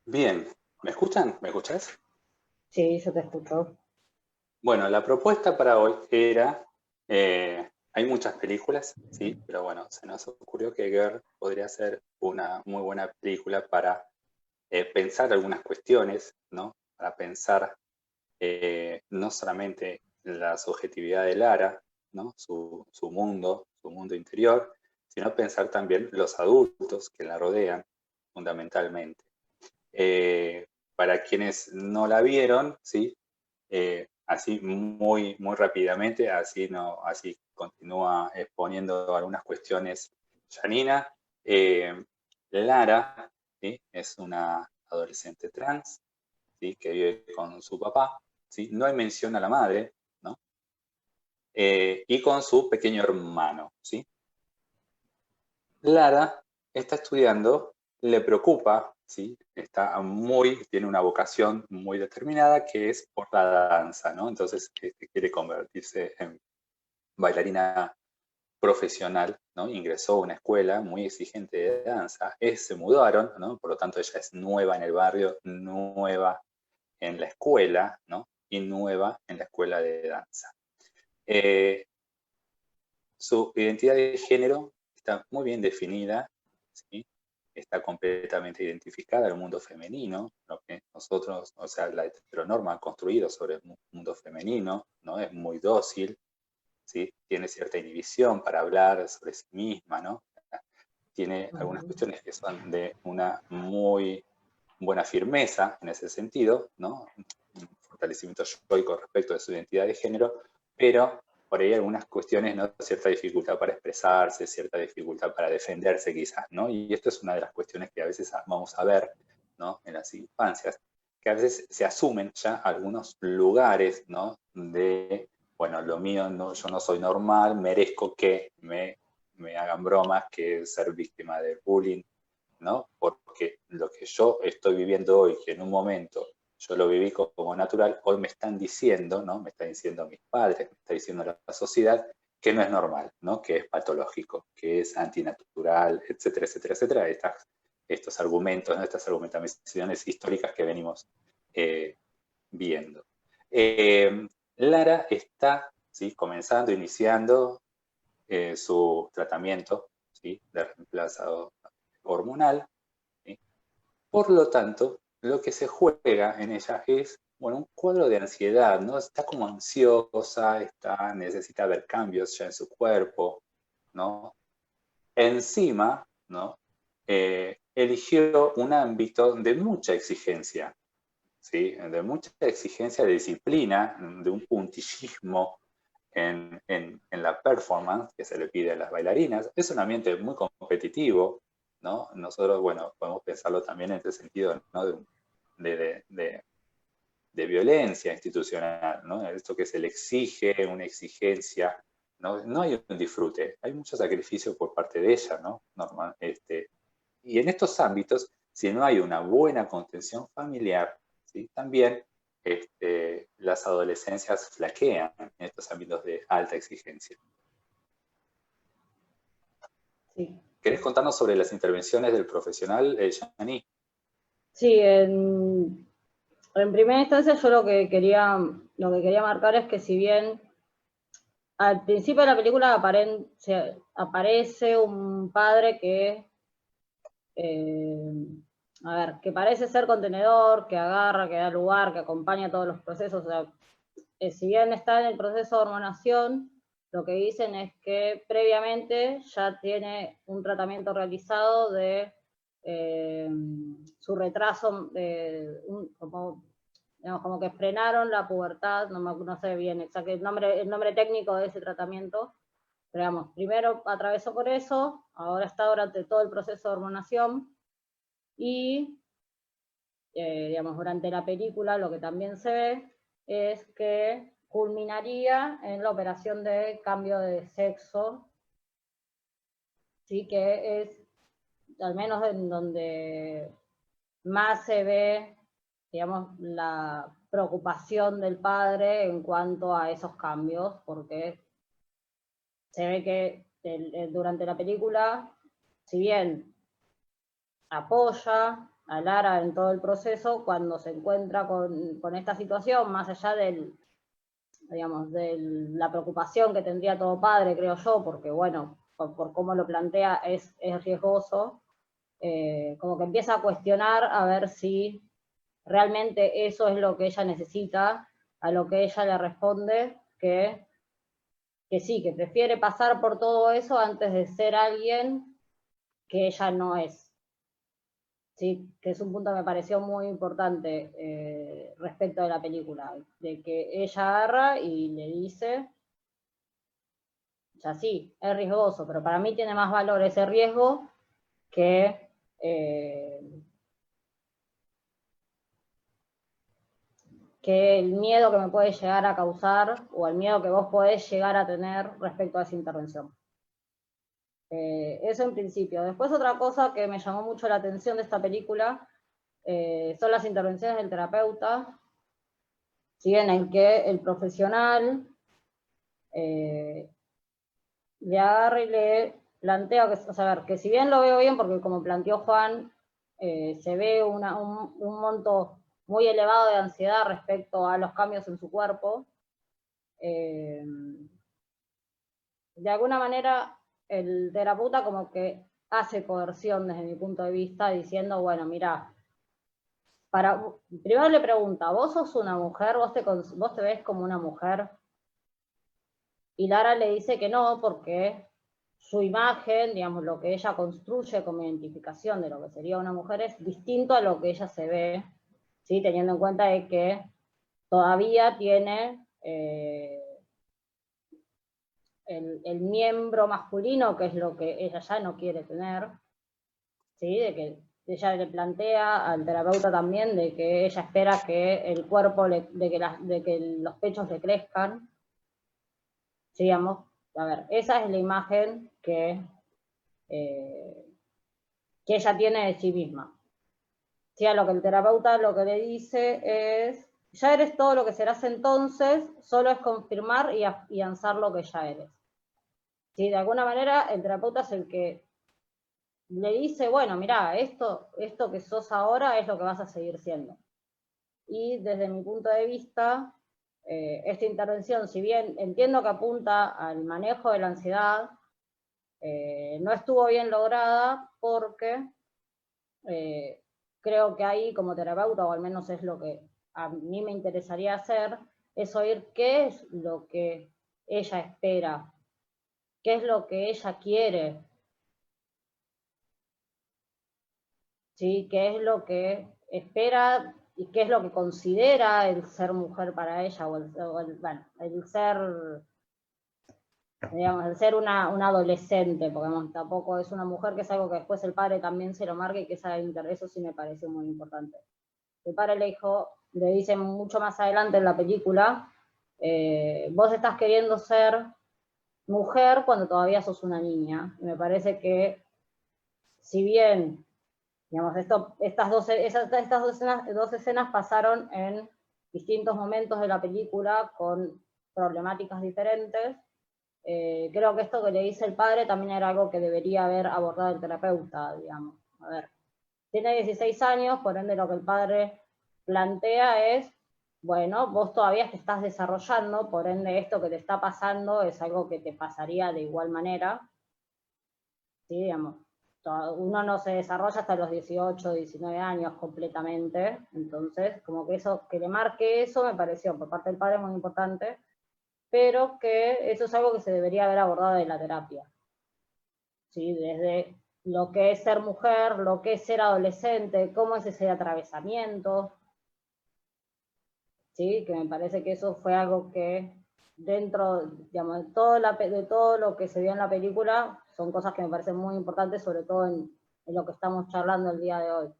Bien, ¿me escuchan? ¿Me escuchás? Sí, yo te escucho. Bueno, la propuesta para hoy era, hay muchas películas, sí, pero bueno, se nos ocurrió que Girl podría ser una muy buena película para pensar algunas cuestiones, ¿no? Para pensar no solamente la subjetividad de Lara, ¿no? Su mundo interior, sino pensar también los adultos que la rodean, fundamentalmente. Para quienes no la vieron, ¿sí? Así muy rápidamente, así continúa exponiendo algunas cuestiones Janina. Lara, ¿sí? Es una adolescente trans, ¿sí? Que vive con su papá, ¿sí? No hay mención a la madre, ¿no? Y con su pequeño hermano, ¿sí? Lara está estudiando, le preocupa, ¿sí? Tiene una vocación muy determinada que es por la danza, ¿no? Entonces quiere convertirse en bailarina profesional, ¿no? Ingresó a una escuela muy exigente de danza, se mudaron, ¿no? Por lo tanto ella es nueva en el barrio, nueva en la escuela, ¿no? Y nueva en la escuela de danza. Su identidad de género está muy bien definida, ¿sí? Está completamente identificada al mundo femenino, lo que nosotros, o sea, la heteronorma ha construido sobre el mundo femenino, ¿no? Es muy dócil, ¿sí? Tiene cierta inhibición para hablar sobre sí misma, ¿no? Tiene algunas cuestiones que son de una muy buena firmeza en ese sentido, ¿no? Un fortalecimiento yoico respecto de su identidad de género, pero por ahí algunas cuestiones, ¿no? Cierta dificultad para expresarse, cierta dificultad para defenderse quizás, ¿no? Y esto es una de las cuestiones que a veces vamos a ver, ¿no? En las infancias, que a veces se asumen ya algunos lugares, ¿no? De, bueno, lo mío, no, yo no soy normal, merezco que me me hagan bromas, que es ser víctima de bullying, ¿no? Porque lo que yo estoy viviendo hoy, que en un momento yo lo viví como natural, hoy me están diciendo, ¿no? Me están diciendo mis padres, me está diciendo la sociedad, que no es normal, ¿no? Que es patológico, que es antinatural, etcétera, etcétera, etcétera. Estos argumentos, ¿no? Estas argumentaciones históricas que venimos viendo. Lara está, ¿sí? Comenzando, iniciando su tratamiento, ¿sí? De reemplazo hormonal, ¿sí? Por lo tanto, lo que se juega en ella es, bueno, un cuadro de ansiedad, ¿no? Está como ansiosa, necesita ver cambios ya en su cuerpo, ¿no? Encima, ¿no? Eligió un ámbito de mucha exigencia, ¿sí? De mucha exigencia de disciplina, de un puntillismo en la performance que se le pide a las bailarinas. Es un ambiente muy competitivo, ¿no? Nosotros, bueno, podemos pensarlo también en este sentido, ¿no? De violencia institucional, ¿no? Esto que se le exige, una exigencia, ¿no? No hay un disfrute, hay mucho sacrificio por parte de ella, ¿no? Normal, y en estos ámbitos, si no hay una buena contención familiar, ¿sí? También las adolescencias flaquean en estos ámbitos de alta exigencia. Sí. ¿Querés contarnos sobre las intervenciones del profesional, Yani? Sí, en primera instancia yo lo que quería marcar es que si bien al principio de la película aparece un padre que, que parece ser contenedor, que agarra, que da lugar, que acompaña todos los procesos. O sea, si bien está en el proceso de hormonación, lo que dicen es que previamente ya tiene un tratamiento realizado de su retraso, como que frenaron la pubertad, no sé bien exacto el nombre técnico de ese tratamiento, pero digamos, primero atravesó por eso, ahora está durante todo el proceso de hormonación, y digamos, durante la película lo que también se ve es que culminaría en la operación de cambio de sexo, ¿sí? Que es, al menos en donde más se ve, digamos, la preocupación del padre en cuanto a esos cambios, porque se ve que durante la película, si bien apoya a Lara en todo el proceso, cuando se encuentra con esta situación, más allá digamos, de la preocupación que tendría todo padre, creo yo, porque bueno, por cómo lo plantea es riesgoso, como que empieza a cuestionar a ver si realmente eso es lo que ella necesita, a lo que ella le responde que sí, que prefiere pasar por todo eso antes de ser alguien que ella no es. Sí, que es un punto que me pareció muy importante respecto de la película, de que ella agarra y le dice, ya sí, es riesgoso, pero para mí tiene más valor ese riesgo que el miedo que me puede llegar a causar o el miedo que vos podés llegar a tener respecto a esa intervención. Eso en principio. Después otra cosa que me llamó mucho la atención de esta película son las intervenciones del terapeuta, ¿sí? En el que el profesional le agarra y le plantea, que si bien lo veo bien, porque como planteó Juan, se ve un monto muy elevado de ansiedad respecto a los cambios en su cuerpo, de alguna manera el terapeuta como que hace coerción desde mi punto de vista, diciendo, bueno, mira, primero le pregunta, ¿vos sos una mujer? ¿Vos te ves como una mujer? Y Lara le dice que no, porque su imagen, digamos, lo que ella construye como identificación de lo que sería una mujer es distinto a lo que ella se ve, ¿sí? Teniendo en cuenta de que todavía tiene el miembro masculino, que es lo que ella ya no quiere tener, ¿sí? De que ella le plantea al terapeuta también de que ella espera que el cuerpo, de que los pechos le crezcan, digamos. A ver, esa es la imagen que ella tiene de sí misma. ¿Sí? A lo que el terapeuta lo que le dice es, ya eres todo lo que serás entonces, solo es confirmar y afianzar lo que ya eres. ¿Sí? De alguna manera el terapeuta es el que le dice, bueno, mirá, esto que sos ahora es lo que vas a seguir siendo. Y desde mi punto de vista, esta intervención, si bien entiendo que apunta al manejo de la ansiedad, no estuvo bien lograda porque creo que ahí como terapeuta, o al menos es lo que a mí me interesaría hacer, es oír qué es lo que ella espera, qué es lo que ella quiere, ¿sí? Qué es lo que espera y qué es lo que considera el ser mujer para ella, bueno, el ser, digamos, el ser una adolescente, porque tampoco es una mujer, que es algo que después el padre también se lo marque, y que eso sí me pareció muy importante. El padre le dice mucho más adelante en la película, vos estás queriendo ser mujer cuando todavía sos una niña. Y me parece que, si bien, digamos, estas dos escenas pasaron en distintos momentos de la película con problemáticas diferentes, creo que esto que le dice el padre también era algo que debería haber abordado el terapeuta, digamos. A ver, tiene 16 años, por ende lo que el padre plantea es, bueno, vos todavía te estás desarrollando, por ende esto que te está pasando es algo que te pasaría de igual manera, ¿sí? Digamos, uno no se desarrolla hasta los 18, 19 años completamente, entonces como que eso, que le marque eso me pareció por parte del padre muy importante, pero que eso es algo que se debería haber abordado en la terapia, ¿sí? Desde lo que es ser mujer, lo que es ser adolescente, cómo es ese atravesamiento, ¿sí? Que me parece que eso fue algo que dentro, digamos, de todo lo que se vio en la película, son cosas que me parecen muy importantes, sobre todo en lo que estamos charlando el día de hoy.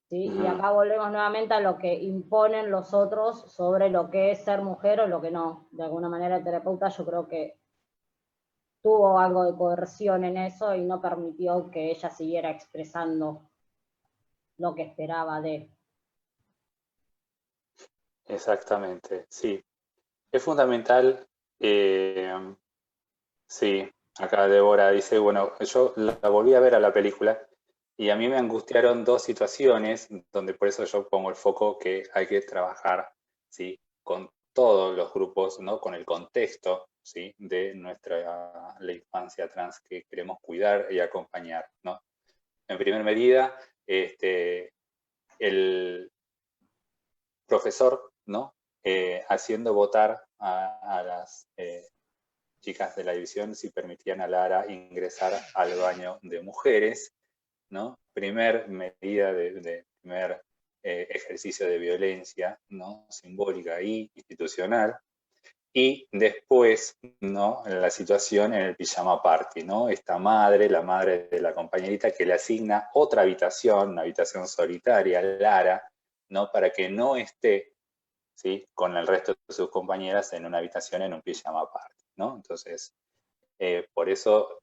¿Sí? Y acá volvemos nuevamente a lo que imponen los otros sobre lo que es ser mujer o lo que no. De alguna manera el terapeuta yo creo que tuvo algo de coerción en eso y no permitió que ella siguiera expresando lo que esperaba de. Exactamente, sí. Es fundamental, sí, acá Débora dice, bueno, yo la volví a ver a la película y a mí me angustiaron dos situaciones donde por eso yo pongo el foco que hay que trabajar, ¿sí? Con todos los grupos, ¿no? Con el contexto, ¿sí? De la infancia trans que queremos cuidar y acompañar, ¿no? En primera medida, el profesor, ¿no? Haciendo votar a las chicas de la división si permitían a Lara ingresar al baño de mujeres, ¿no? Primer medida primer ejercicio de violencia, ¿no? Simbólica e institucional. Y después, ¿no? La situación en el pijama party, ¿no? Esta madre, la madre de la compañerita, que le asigna otra habitación, una habitación solitaria, Lara, ¿no? Para que no esté, ¿sí? Con el resto de sus compañeras en una habitación en un pijama party, ¿no? Entonces, por eso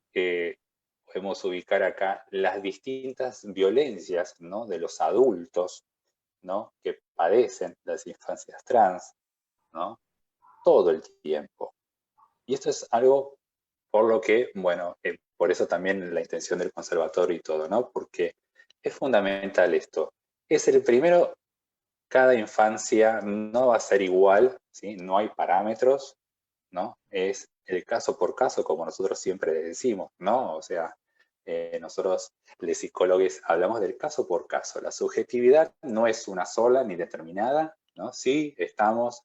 podemos ubicar acá las distintas violencias, ¿no? De los adultos, ¿no? Que padecen las infancias trans, ¿no? Todo el tiempo. Y esto es algo por lo que, bueno, por eso también la intención del conservatorio y todo, ¿no? Porque es fundamental esto. Es el primero, cada infancia no va a ser igual, ¿sí? No hay parámetros, ¿no? Es el caso por caso, como nosotros siempre decimos, ¿no? O sea, nosotros, los psicólogos, hablamos del caso por caso. La subjetividad no es una sola ni determinada, ¿no? Sí, estamos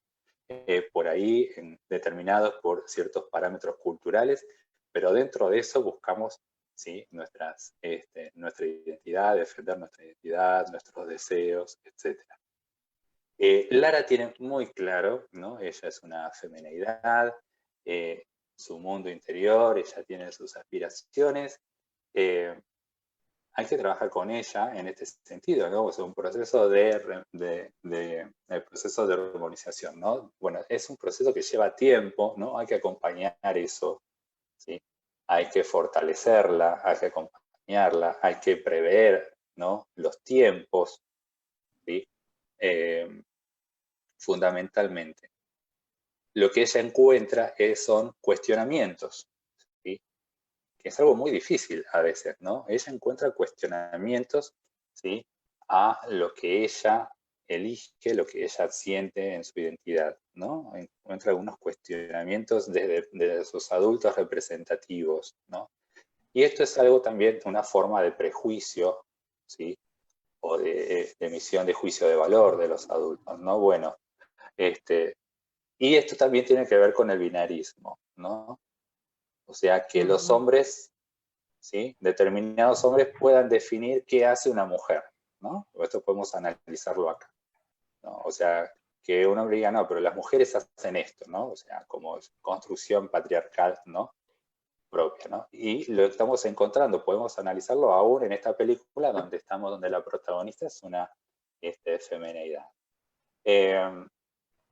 por ahí determinados por ciertos parámetros culturales, pero dentro de eso buscamos, ¿sí? nuestra identidad, defender nuestra identidad, nuestros deseos, etc. Lara tiene muy claro, ¿no? Ella es una femineidad, su mundo interior, ella tiene sus aspiraciones. Hay que trabajar con ella en este sentido, ¿no? O sea, un proceso el proceso de hormonización, ¿no? Bueno, es un proceso que lleva tiempo, ¿no? Hay que acompañar eso, ¿sí? hay que fortalecerla, hay que acompañarla, hay que prever, ¿no?, los tiempos, ¿sí? Fundamentalmente. Lo que ella encuentra son cuestionamientos, ¿sí?, que es algo muy difícil a veces, ¿no? Ella encuentra cuestionamientos, ¿sí?, a lo que ella elige, lo que ella siente en su identidad, ¿no? Encuentra algunos cuestionamientos desde sus adultos representativos, ¿no? Y esto es algo también, una forma de prejuicio, ¿sí?, o de emisión de juicio de valor de los adultos, ¿no? Bueno, y esto también tiene que ver con el binarismo, ¿no? O sea, que los hombres, ¿sí?, determinados hombres puedan definir qué hace una mujer, ¿no? Esto podemos analizarlo acá, ¿no? O sea, que un hombre diga, no, pero las mujeres hacen esto, ¿no? O sea, como construcción patriarcal, ¿no?, propia, ¿no? Y lo estamos encontrando, podemos analizarlo aún en esta película donde la protagonista es una femineidad.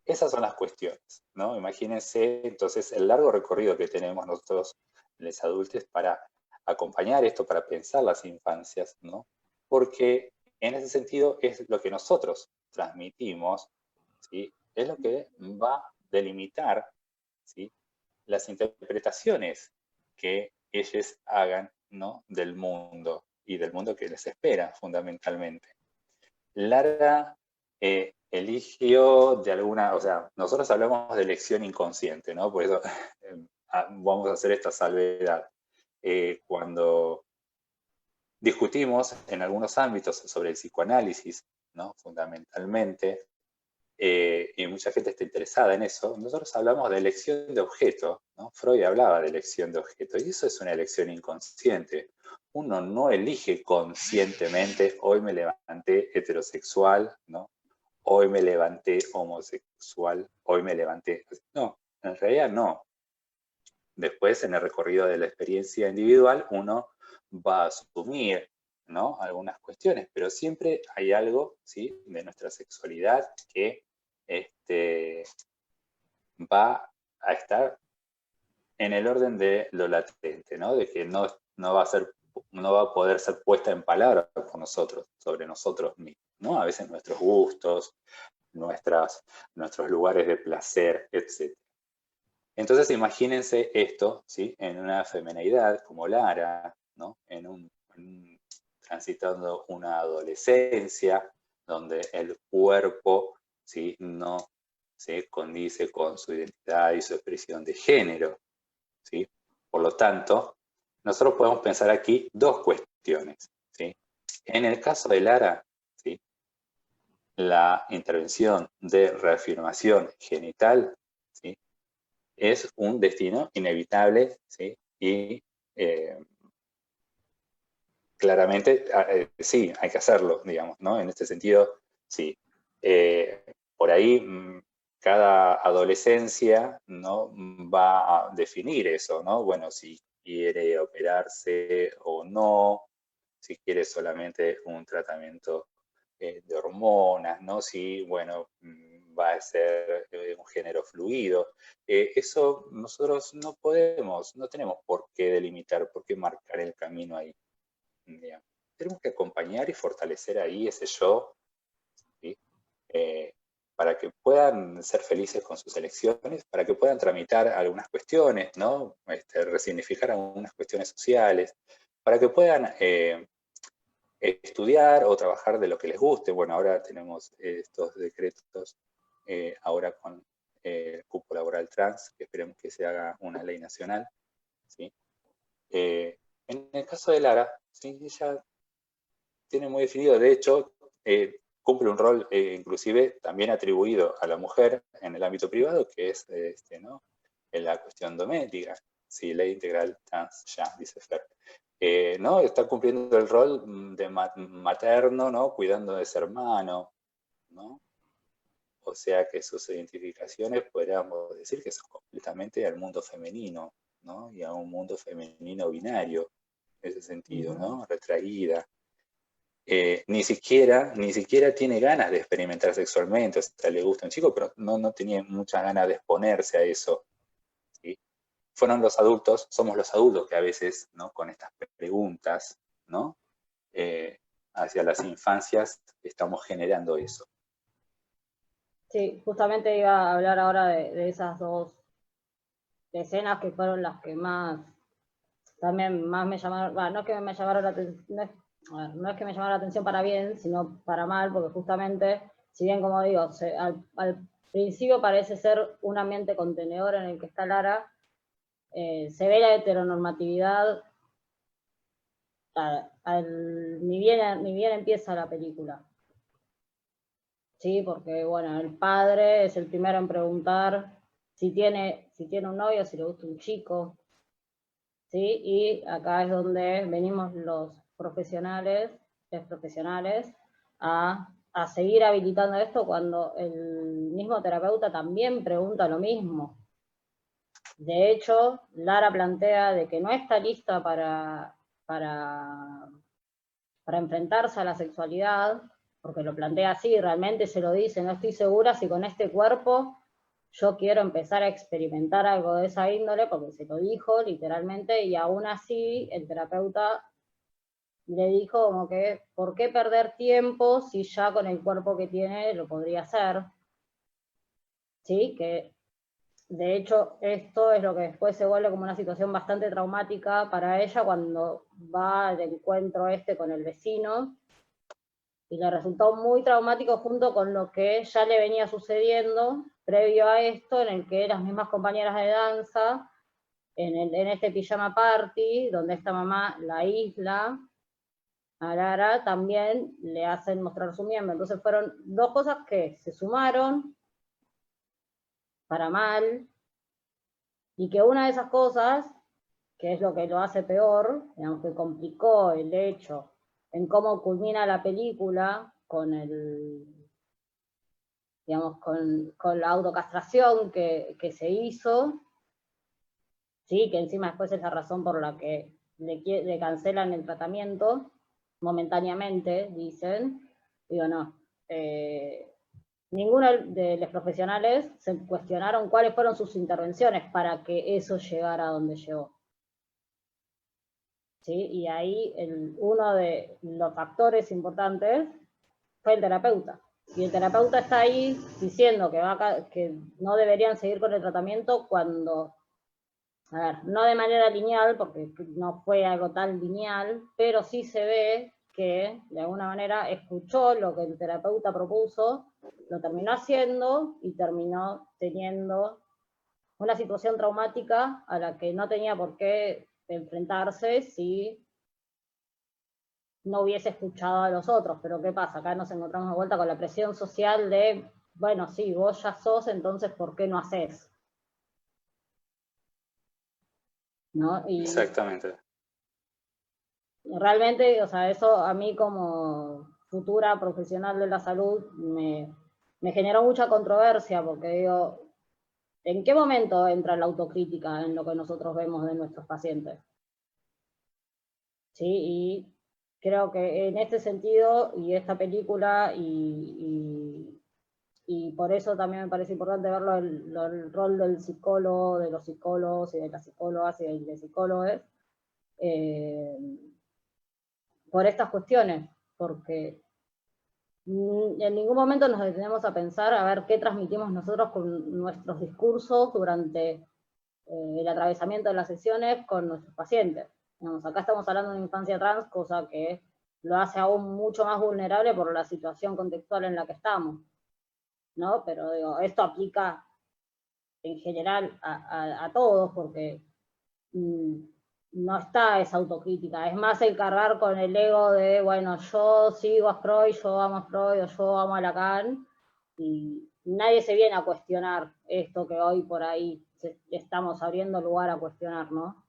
Esas son las cuestiones, ¿no? Imagínense entonces el largo recorrido que tenemos nosotros, los adultos, para acompañar esto, para pensar las infancias, ¿no? Porque en ese sentido es lo que nosotros transmitimos, ¿sí?, es lo que va a delimitar, ¿sí?, las interpretaciones que ellos hagan, ¿no?, del mundo y del mundo que les espera, fundamentalmente. Lara eligió de alguna, o sea, nosotros hablamos de elección inconsciente, ¿no? Por eso vamos a hacer esta salvedad. Cuando discutimos en algunos ámbitos sobre el psicoanálisis, ¿no?, fundamentalmente, y mucha gente está interesada en eso, nosotros hablamos de elección de objeto, ¿no? Freud hablaba de elección de objeto, y eso es una elección inconsciente. Uno no elige conscientemente, hoy me levanté heterosexual, ¿no?, hoy me levanté homosexual, hoy me levanté... No, en realidad no. Después, en el recorrido de la experiencia individual, uno va a asumir, ¿no?, algunas cuestiones, pero siempre hay algo, ¿sí?, de nuestra sexualidad que va a estar en el orden de lo latente, ¿no?, de que no va a poder ser puesta en palabras por nosotros, sobre nosotros mismos, ¿no? A veces nuestros gustos, nuestros lugares de placer, etc. Entonces imagínense esto, ¿sí?, en una femineidad como Lara, ¿no?, transitando una adolescencia donde el cuerpo, ¿sí?, no se condice con su identidad y su expresión de género, ¿sí? Por lo tanto, nosotros podemos pensar aquí dos cuestiones, ¿sí? En el caso de Lara, ¿sí?, la intervención de reafirmación genital, ¿sí?, es un destino inevitable, ¿sí?, y claramente sí, hay que hacerlo, digamos, ¿no? En este sentido, sí. Por ahí, cada adolescencia, ¿no?, va a definir eso, ¿no? Bueno, si quiere operarse o no, si quiere solamente un tratamiento de hormonas, ¿no? Si, bueno, va a ser un género fluido. Eso nosotros no tenemos por qué delimitar, por qué marcar el camino ahí, digamos. Tenemos que acompañar y fortalecer ahí ese yo, ¿sí?, para que puedan ser felices con sus elecciones, para que puedan tramitar algunas cuestiones, ¿no?, resignificar algunas cuestiones sociales, para que puedan estudiar o trabajar de lo que les guste. Bueno, ahora tenemos estos decretos, ahora con el cupo laboral trans, que esperemos que se haga una ley nacional, ¿sí? En el caso de Lara, ¿sí?, ella tiene muy definido, de hecho, cumple un rol inclusive también atribuido a la mujer en el ámbito privado, que es ¿no?, en la cuestión doméstica. Sí, ley integral trans ya, dice Fer. ¿No? Está cumpliendo el rol de materno, ¿no?, cuidando de su hermano, ¿no? O sea que sus identificaciones podríamos decir que son completamente al mundo femenino, ¿no?, y a un mundo femenino binario, en ese sentido, ¿no?, retraída. Ni siquiera tiene ganas de experimentar sexualmente, o sea, le gusta un chico, pero no tenía muchas ganas de exponerse a eso, ¿sí? fueron los adultos, somos los adultos que a veces, ¿no? Con estas preguntas, ¿no? Hacia las infancias estamos generando eso. Sí, justamente iba a hablar ahora de esas dos escenas que fueron las que más me llamaron, no es que me llamaron la atención, no es que me llamaron la atención para bien, sino para mal, porque justamente, si bien como digo, al principio parece ser un ambiente contenedor en el que está Lara, se ve la heteronormatividad ni bien empieza la película. Sí, porque bueno, el padre es el primero en preguntar si tiene un novio, si le gusta un chico, ¿sí? Y acá es donde venimos los profesionales a seguir habilitando esto cuando el mismo terapeuta también pregunta lo mismo. De hecho, Lara plantea de que no está lista para enfrentarse a la sexualidad, porque lo plantea así, realmente se lo dice, no estoy segura si con este cuerpo yo quiero empezar a experimentar algo de esa índole, porque se lo dijo literalmente, y aún así el terapeuta le dijo como que, ¿por qué perder tiempo si ya con el cuerpo que tiene lo podría hacer? ¿Sí? Que de hecho esto es lo que después se vuelve como una situación bastante traumática para ella cuando va al encuentro con el vecino, y le resultó muy traumático junto con lo que ya le venía sucediendo previo a esto, en el que las mismas compañeras de danza, en este pijama party, donde esta mamá la isla, a Lara también le hacen mostrar su miembro. Entonces fueron dos cosas que se sumaron para mal, y que una de esas cosas, que es lo que lo hace peor, digamos, que complicó el hecho en cómo culmina la película con digamos, con la autocastración que se hizo, ¿sí? Que encima después es la razón por la que le cancelan el tratamiento momentáneamente, dicen. Digo, no. Ninguno de los profesionales se cuestionaron cuáles fueron sus intervenciones para que eso llegara a donde llegó. ¿Sí? Y ahí uno de los factores importantes fue el terapeuta. Y el terapeuta está ahí diciendo que no deberían seguir con el tratamiento cuando, a ver, no de manera lineal, porque no fue algo tan lineal, pero sí se ve que de alguna manera escuchó lo que el terapeuta propuso, lo terminó haciendo y terminó teniendo una situación traumática a la que no tenía por qué enfrentarse si no hubiese escuchado a los otros. Pero ¿qué pasa? Acá nos encontramos de vuelta con la presión social de, bueno, sí, vos ya sos, entonces ¿por qué no haces? ¿No? Y exactamente. realmente, o sea, eso a mí como futura profesional de la salud me generó mucha controversia, porque digo, ¿en qué momento entra la autocrítica en lo que nosotros vemos de nuestros pacientes? Sí, y creo que en este sentido, y esta película, y por eso también me parece importante verlo, el rol del psicólogo, de los psicólogos y de las psicólogas y de psicólogos, por estas cuestiones, porque en ningún momento nos detenemos a pensar a ver qué transmitimos nosotros con nuestros discursos durante el atravesamiento de las sesiones con nuestros pacientes. Digamos, acá estamos hablando de una infancia trans, cosa que lo hace aún mucho más vulnerable por la situación contextual en la que estamos, ¿no? Pero digo, esto aplica en general a todos, porque no está esa autocrítica, es más el cargar con el ego de, bueno, yo sigo a Freud, yo amo a Freud, o yo amo a Lacan, y nadie se viene a cuestionar esto que hoy por ahí estamos abriendo lugar a cuestionar, ¿no?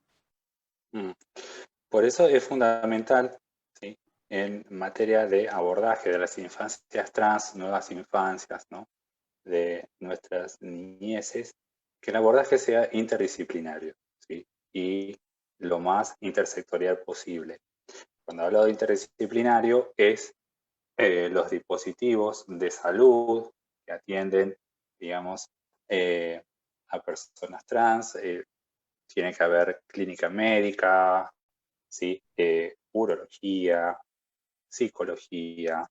Por eso es fundamental, ¿sí?, en materia de abordaje de las infancias trans, nuevas infancias, ¿no?, de nuestras niñeces, que el abordaje sea interdisciplinario, ¿sí?, y lo más intersectorial posible. Cuando hablo de interdisciplinario es los dispositivos de salud que atienden, digamos, a personas trans, tiene que haber clínica médica, ¿sí? Urología, psicología,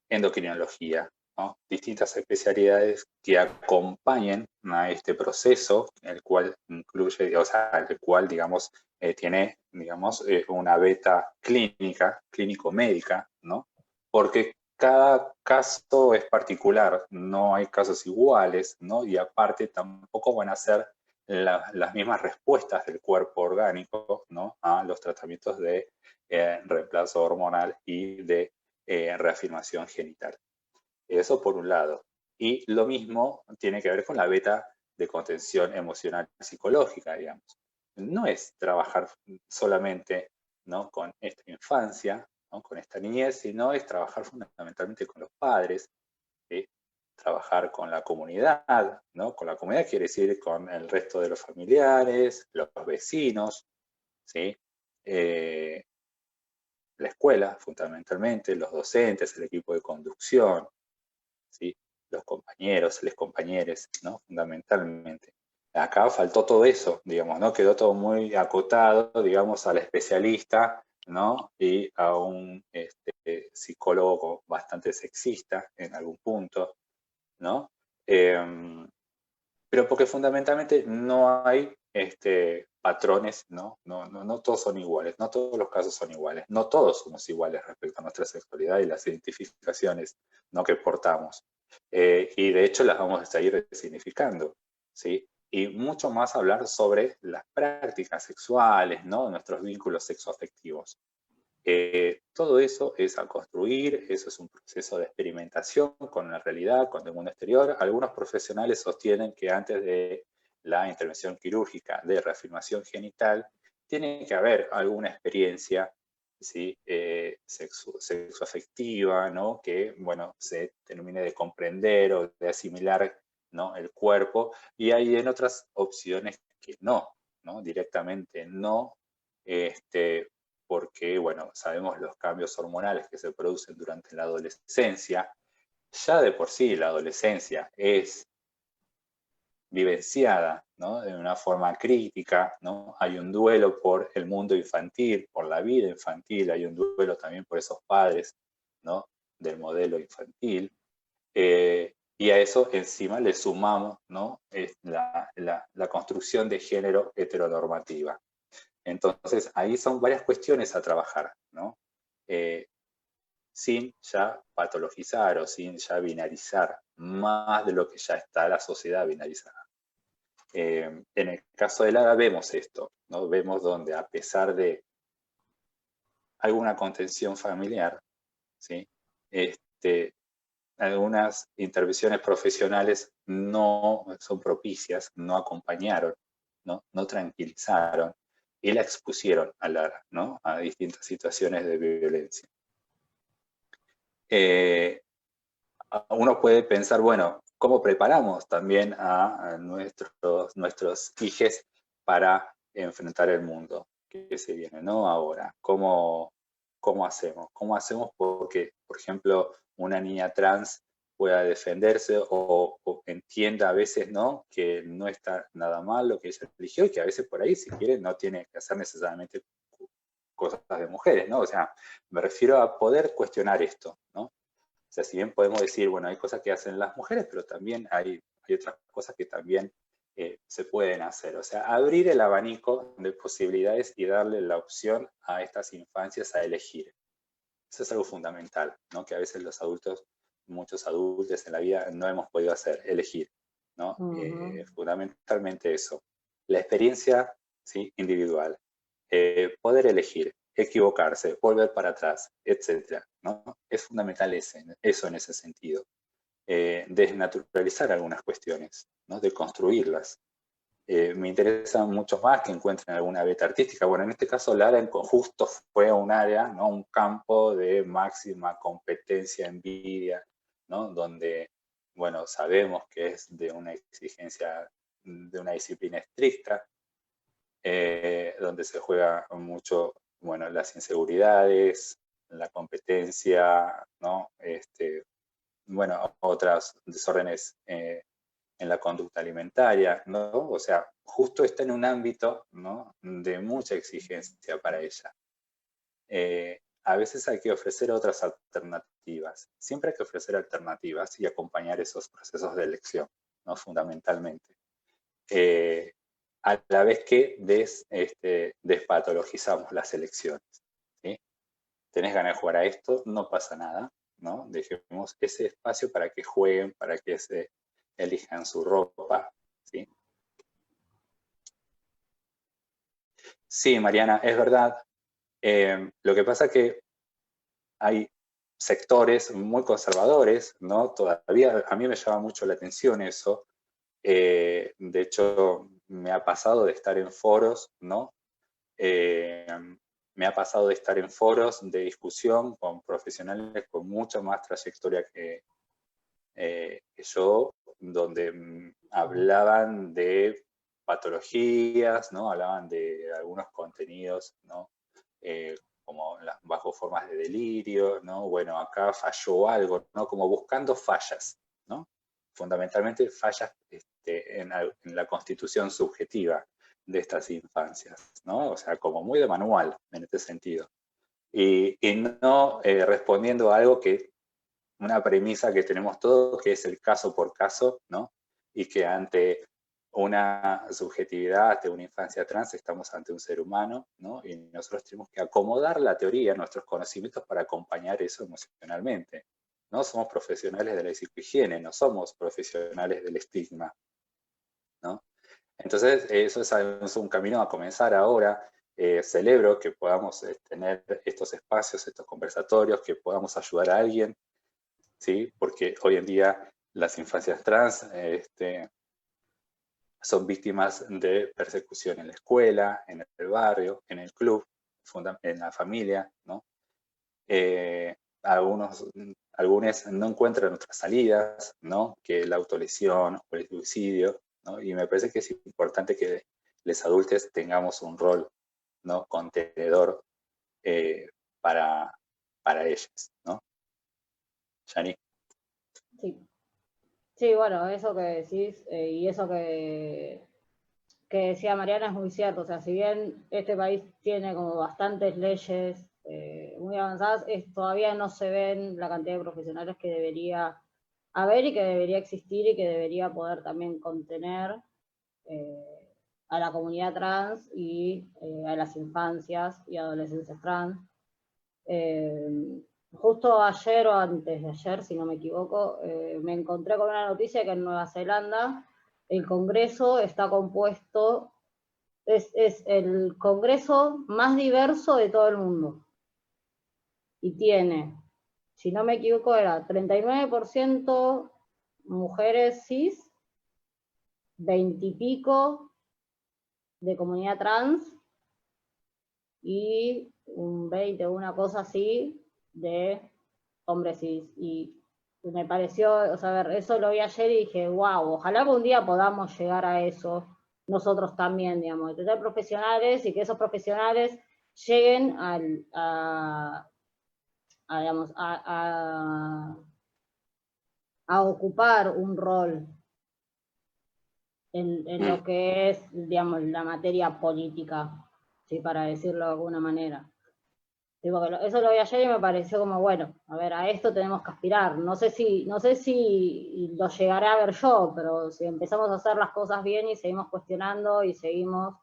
endocrinología, ¿no? Distintas especialidades que acompañen a este proceso, el cual incluye, o sea, el cual, digamos, tiene, digamos, una beta clínica, clínico-médica, ¿no? Porque cada caso es particular, no hay casos iguales, ¿no? Y aparte tampoco van a ser las mismas respuestas del cuerpo orgánico, ¿no? A los tratamientos de reemplazo hormonal y de reafirmación genital. Eso por un lado. Y lo mismo tiene que ver con la beta de contención emocional y psicológica, digamos. No es trabajar solamente, ¿no?, con esta infancia, ¿no?, con esta niñez, sino es trabajar fundamentalmente con los padres, ¿sí? Trabajar con la comunidad, ¿no? Con la comunidad quiere decir con el resto de los familiares, los vecinos, ¿sí? La escuela, fundamentalmente, los docentes, el equipo de conducción, ¿sí? Los compañeros, les compañeros, ¿no? Fundamentalmente. Acá faltó todo eso, digamos, ¿no? Quedó todo muy acotado, digamos, al especialista, ¿no? Y a un psicólogo bastante sexista en algún punto, ¿no? Pero porque fundamentalmente no hay patrones, ¿no? No todos son iguales, no todos los casos son iguales, no todos somos iguales respecto a nuestra sexualidad y las identificaciones, ¿no?, que portamos. Y de hecho las vamos a seguir resignificando, ¿sí? Y mucho más hablar sobre las prácticas sexuales, ¿no?, nuestros vínculos sexoafectivos. Todo eso es a construir, eso es un proceso de experimentación con la realidad, con el mundo exterior. Algunos profesionales sostienen que antes de la intervención quirúrgica de reafirmación genital, tiene que haber alguna experiencia, ¿sí?, sexoafectiva, ¿no?, que, bueno, se termine de comprender o de asimilar, ¿no?, el cuerpo, y hay en otras opciones que no, directamente no, porque, bueno, sabemos los cambios hormonales que se producen durante la adolescencia. Ya de por sí la adolescencia es vivenciada, ¿no?, de una forma crítica, ¿no? Hay un duelo por el mundo infantil, por la vida infantil, hay un duelo también por esos padres, ¿no?, del modelo infantil. Y a eso encima le sumamos, ¿no?, la construcción de género heteronormativa. Entonces, ahí son varias cuestiones a trabajar, ¿no? Sin ya patologizar o sin ya binarizar más de lo que ya está la sociedad binarizada. En el caso de Lara vemos esto, ¿no? Vemos donde a pesar de alguna contención familiar, ¿sí?, algunas intervenciones profesionales no son propicias, no acompañaron, no tranquilizaron y la expusieron a Lara, ¿no?, a distintas situaciones de violencia. Uno puede pensar, bueno, ¿cómo preparamos también a nuestros hijos para enfrentar el mundo que se viene, ¿no?, ahora? ¿Cómo hacemos? ¿Cómo hacemos porque, por ejemplo, una niña trans pueda defenderse o entienda a veces, ¿no?, que no está nada mal lo que ella eligió y que a veces por ahí, si quiere, no tiene que hacer necesariamente cosas de mujeres, ¿no? O sea, me refiero a poder cuestionar esto, ¿no? O sea, si bien podemos decir, bueno, hay cosas que hacen las mujeres, pero también hay otras cosas que también se pueden hacer. O sea, abrir el abanico de posibilidades y darle la opción a estas infancias a elegir. Eso es algo fundamental, ¿no?, que a veces los adultos, muchos adultos en la vida no hemos podido hacer, elegir, ¿no? Fundamentalmente eso. La experiencia, ¿sí?, individual. Poder elegir, equivocarse, volver para atrás, etcétera, ¿no? Es fundamental eso en ese sentido. Desnaturalizar algunas cuestiones, ¿no?, de construirlas. Me interesa mucho más que encuentren alguna beta artística. Bueno, en este caso Lara en justo fue un área, ¿no?, un campo de máxima competencia, envidia, ¿no?, donde, bueno, sabemos que es de una exigencia, de una disciplina estricta, donde se juega mucho, bueno, las inseguridades, la competencia, ¿no?, bueno, otros desórdenes en la conducta alimentaria, ¿no? O sea, justo está en un ámbito, ¿no?, de mucha exigencia para ella. A veces hay que ofrecer otras alternativas. Siempre hay que ofrecer alternativas y acompañar esos procesos de elección, ¿no?, fundamentalmente. A la vez que despatologizamos las elecciones, ¿sí? Tenés ganas de jugar a esto, no pasa nada, ¿no? Dejemos ese espacio para que jueguen, para que se elijan su ropa, ¿sí? Sí, Mariana, es verdad. Lo que pasa es que hay sectores muy conservadores, ¿no? Todavía a mí me llama mucho la atención eso. De hecho, me ha pasado de estar en foros, ¿no? Me ha pasado de estar en foros de discusión con profesionales con mucha más trayectoria que yo, donde hablaban de patologías, ¿no? Hablaban de algunos contenidos, ¿no? Como las bajo formas de delirio, ¿no? Bueno, acá falló algo, ¿no? Como buscando fallas, ¿no? Fundamentalmente fallas en la constitución subjetiva de estas infancias, ¿no? O sea, como muy de manual en este sentido. Y no respondiendo a algo que, una premisa que tenemos todos, que es el caso por caso, ¿no? Y que ante una subjetividad, ante una infancia trans, estamos ante un ser humano, ¿no? Y nosotros tenemos que acomodar la teoría, nuestros conocimientos para acompañar eso emocionalmente. No somos profesionales de la psicohigiene, no somos profesionales del estigma, ¿no? Entonces, eso es un camino a comenzar ahora. Celebro que podamos tener estos espacios, estos conversatorios, que podamos ayudar a alguien, ¿sí? Porque hoy en día las infancias trans son víctimas de persecución en la escuela, en el barrio, en el club, en la familia, ¿no? Algunos no encuentran otras salidas, ¿no?, que la autolesión o el suicidio, ¿no? Y me parece que es importante que los adultos tengamos un rol, ¿no?, contenedor para ellas, ¿no? Yani. Sí. Sí, bueno, eso que decís y eso que decía Mariana es muy cierto. O sea, si bien este país tiene como bastantes leyes muy avanzadas, todavía no se ven la cantidad de profesionales que debería haber y que debería existir y que debería poder también contener a la comunidad trans y a las infancias y adolescencias trans. Justo ayer o antes de ayer, si no me equivoco, me encontré con una noticia que en Nueva Zelanda el Congreso está compuesto, es el Congreso más diverso de todo el mundo. Y tiene, si no me equivoco, era 39% mujeres cis, 20 y pico de comunidad trans y un 20, una cosa así, de hombres cis. Y me pareció, o sea, a ver, eso lo vi ayer y dije, wow, ojalá que un día podamos llegar a eso nosotros también, digamos, de tener profesionales y que esos profesionales lleguen digamos, a ocupar un rol en lo que es, digamos, la materia política, ¿sí?, para decirlo de alguna manera. Sí, porque eso lo vi ayer y me pareció como, bueno, a ver, a esto tenemos que aspirar. No sé si lo llegaré a ver yo, pero si empezamos a hacer las cosas bien y seguimos cuestionando y seguimos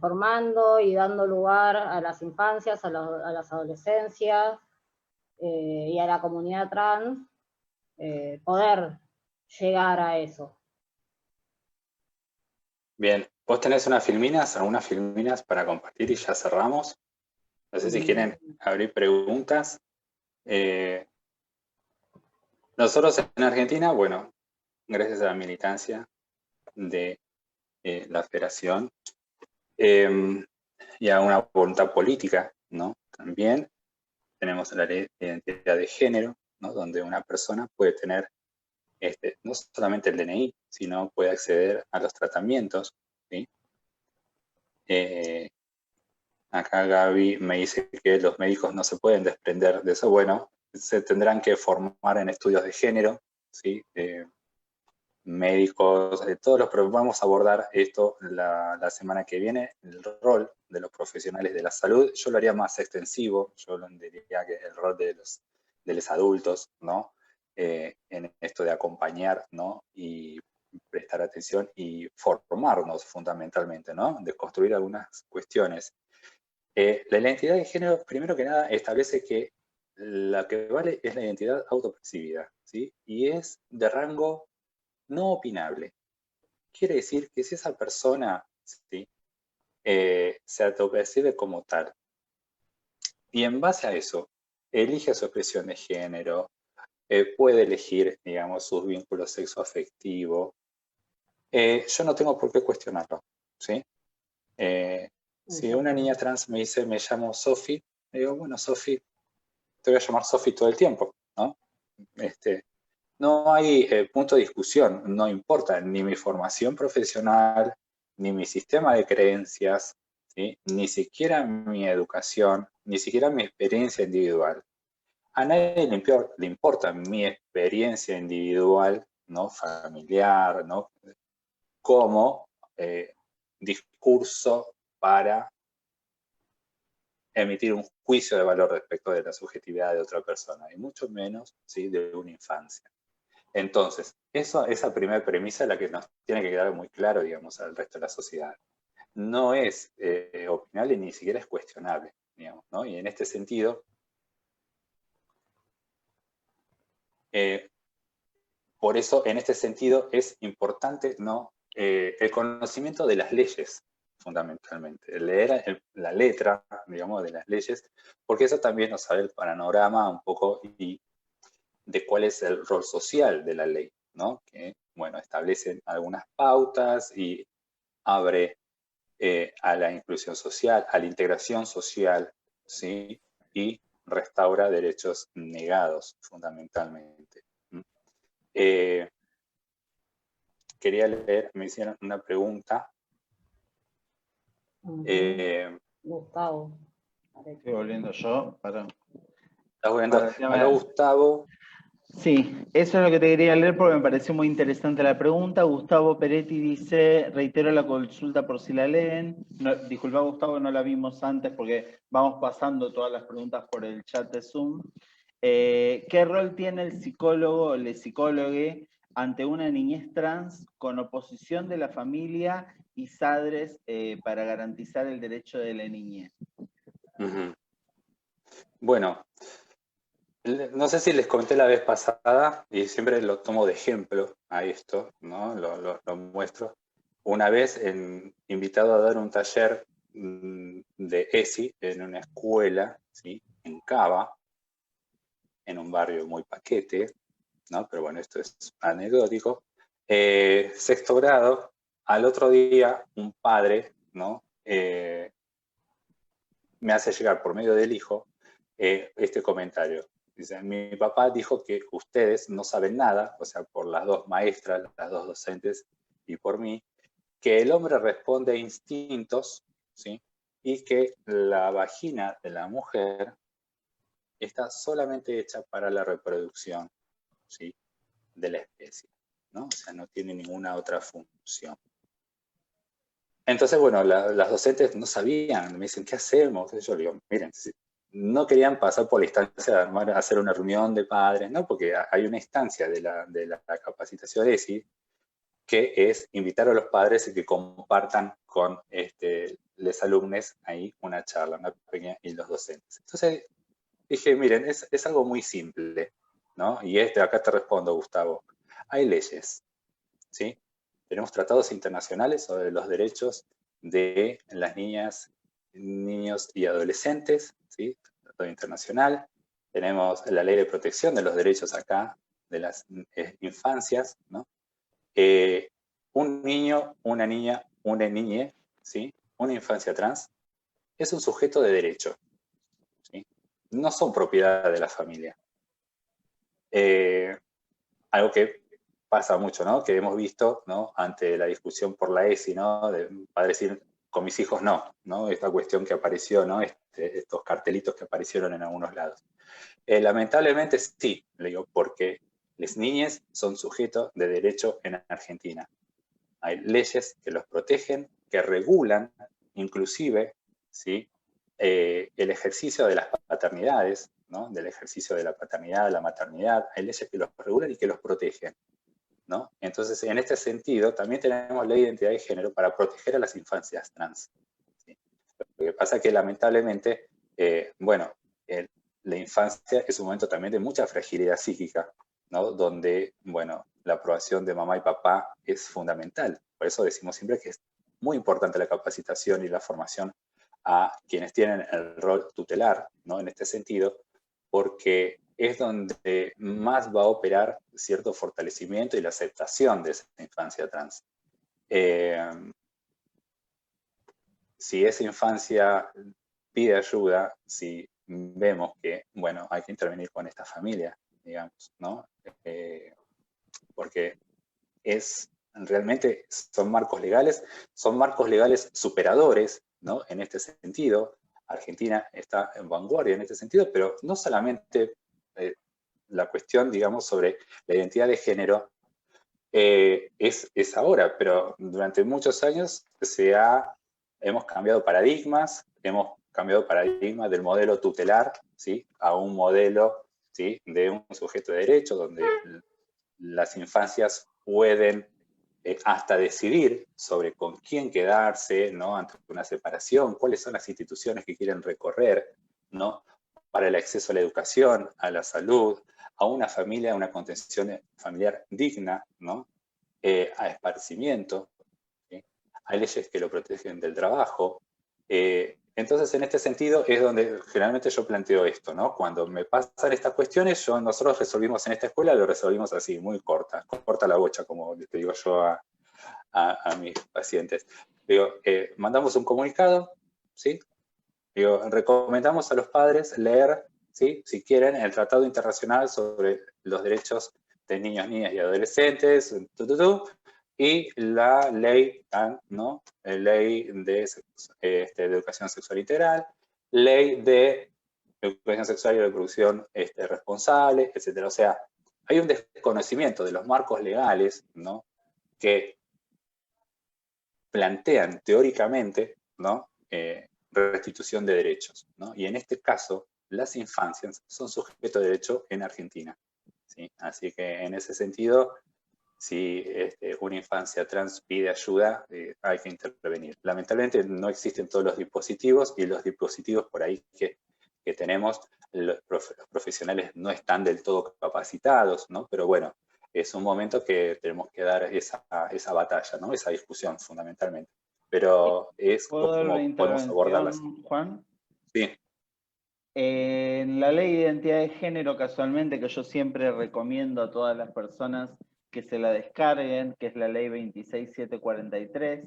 formando y dando lugar a las infancias, a las adolescencias y a la comunidad trans, poder llegar a eso. Bien, ¿vos tenés algunas filminas para compartir y ya cerramos? No sé si quieren abrir preguntas. Nosotros en Argentina, bueno, gracias a la militancia de la federación y a una voluntad política, ¿no?, también tenemos la ley de identidad de género, ¿no?, donde una persona puede tener no solamente el DNI, sino puede acceder a los tratamientos, ¿sí? Acá Gaby me dice que los médicos no se pueden desprender de eso. Bueno, se tendrán que formar en estudios de género, ¿sí? médicos, todos los, pero vamos a abordar esto la semana que viene, el rol de los profesionales de la salud. Yo lo haría más extensivo, yo diría que el rol de los adultos, ¿no? En esto de acompañar, ¿no? Y prestar atención y formarnos fundamentalmente, ¿no? De construir algunas cuestiones. La identidad de género, primero que nada, establece que la que vale es la identidad autopercibida, ¿sí? Y es de rango no opinable. Quiere decir que si esa persona, ¿sí? Se autopercibe como tal, y en base a eso elige su expresión de género, puede elegir, digamos, sus vínculos sexoafectivos, yo no tengo por qué cuestionarlo, ¿sí? Si una niña trans me dice, me llamo Sofi, le digo, bueno, Sofi, te voy a llamar Sofi todo el tiempo, ¿no? No hay punto de discusión, no importa ni mi formación profesional, ni mi sistema de creencias, ¿sí? Ni siquiera mi educación, ni siquiera mi experiencia individual. A nadie le importa mi experiencia individual, ¿no? Familiar, ¿no? Como discurso para emitir un juicio de valor respecto de la subjetividad de otra persona, y mucho menos, ¿sí? De una infancia. Entonces, esa primera premisa es la que nos tiene que quedar muy claro, digamos, al resto de la sociedad. No es opinable ni siquiera es cuestionable, digamos, ¿no? Y en este sentido, por eso, en este sentido, es importante, ¿no? El conocimiento de las leyes, fundamentalmente. Leer la letra, digamos, de las leyes, porque eso también nos abre el panorama un poco y de cuál es el rol social de la ley, ¿no? Que, bueno, establecen algunas pautas y abre a la inclusión social, a la integración social, ¿sí? Y restaura derechos negados, fundamentalmente. Quería leer, me hicieron una pregunta. Gustavo. Estoy volviendo yo para... ¿Estás viendo? Aló, Gustavo. Sí, eso es lo que te quería leer porque me pareció muy interesante la pregunta. Gustavo Peretti dice, reitero la consulta por si la leen. No, disculpa, Gustavo, no la vimos antes porque vamos pasando todas las preguntas por el chat de Zoom. ¿Qué rol tiene el psicólogo o el psicólogue ante una niñez trans con oposición de la familia y SADRES para garantizar el derecho de la niñez? Bueno, no sé si les comenté la vez pasada, y siempre lo tomo de ejemplo a esto, ¿no? Lo muestro. Una vez invitado a dar un taller de ESI en una escuela, ¿sí? En Cava, en un barrio muy paquete, ¿no? Pero bueno, esto es anecdótico. Sexto grado, al otro día un padre, ¿no? Me hace llegar por medio del hijo este comentario. Dice, mi papá dijo que ustedes no saben nada, o sea, por las dos maestras, las dos docentes y por mí, que el hombre responde a instintos, ¿sí? Y que la vagina de la mujer está solamente hecha para la reproducción, ¿sí? De la especie, ¿no? O sea, no tiene ninguna otra función. Entonces, bueno, las docentes no sabían, me dicen, ¿qué hacemos? Yo le digo, miren, no querían pasar por la instancia de hacer una reunión de padres, ¿no? Porque hay una instancia de la capacitación ESI que es invitar a los padres y que compartan con los alumnos ahí una charla, una pequeña, y los docentes. Entonces dije, miren, es algo muy simple, ¿no? Y acá te respondo, Gustavo. Hay leyes, ¿sí? Tenemos tratados internacionales sobre los derechos de las niñas, niños y adolescentes, ¿sí? Tratado internacional. Tenemos la ley de protección de los derechos acá de las infancias, ¿no? Un niño, una niña, una niñe, ¿sí? Una infancia trans, es un sujeto de derecho, ¿sí? No son propiedad de la familia. Algo que pasa mucho, ¿no? Que hemos visto, ¿no? Ante la discusión por la ESI, ¿no? De padres decir, con mis hijos no. Esta cuestión que apareció, ¿no? Estos cartelitos que aparecieron en algunos lados. Lamentablemente sí, le digo, porque Las niñas son sujetos de derecho en Argentina. Hay leyes que los protegen, que regulan inclusive, ¿sí?, el ejercicio de las paternidades, ¿no?, del ejercicio de la paternidad, de la maternidad. Hay leyes que los regulan y que los protegen, ¿no? Entonces, en este sentido, también tenemos ley de identidad de género para proteger a las infancias trans, ¿sí? Lo que pasa es que lamentablemente, bueno, la infancia es un momento también de mucha fragilidad psíquica, ¿no?, donde, bueno, la aprobación de mamá y papá es fundamental. Por eso decimos siempre que es muy importante la capacitación y la formación a quienes tienen el rol tutelar, ¿no?, en este sentido, porque es donde más va a operar cierto fortalecimiento y la aceptación de esa infancia trans. Si esa infancia pide ayuda, si vemos que, bueno, hay que intervenir con esta familia, digamos, ¿no? Porque realmente son marcos legales superadores, ¿no?, en este sentido. Argentina está en vanguardia en este sentido, pero no solamente la cuestión, digamos, sobre la identidad de género es ahora, pero durante muchos años hemos cambiado paradigmas del modelo tutelar, ¿sí?, a un modelo, ¿sí?, de un sujeto de derecho, donde las infancias pueden hasta decidir sobre con quién quedarse, ¿no?, ante una separación, cuáles son las instituciones que quieren recorrer, ¿no?, para el acceso a la educación, a la salud, a una familia, a una contención familiar digna, ¿no?, a esparcimiento, ¿sí?, hay leyes que lo protegen del trabajo. Entonces, en este sentido, es donde generalmente yo planteo esto, ¿no? Cuando me pasan estas cuestiones, nosotros resolvimos en esta escuela, lo resolvimos así, muy corta la bocha, como te digo yo a mis pacientes. Digo, mandamos un comunicado, ¿sí? Digo, recomendamos a los padres leer, ¿sí?, si quieren, el Tratado Internacional sobre los Derechos de Niños, Niñas y Adolescentes, y la ley, ¿no?, ley de educación sexual integral, ley de educación sexual y reproducción responsable, etc. O sea, hay un desconocimiento de los marcos legales, ¿no?, que plantean teóricamente, ¿no?, restitución de derechos, ¿no? Y en este caso, las infancias son sujetos de derecho en Argentina, ¿sí? Así que en ese sentido, si una infancia trans pide ayuda, hay que intervenir. Lamentablemente no existen todos los dispositivos, y los dispositivos por ahí que tenemos, los profesionales no están del todo capacitados, ¿no? Pero bueno, es un momento que tenemos que dar esa batalla, ¿no?, esa discusión fundamentalmente. Pero es ¿Puedo dar una como podemos abordarlas. intervención, Juan? Sí. En la ley de identidad de género, casualmente, que yo siempre recomiendo a todas las personas que se la descarguen, que es la ley 26743,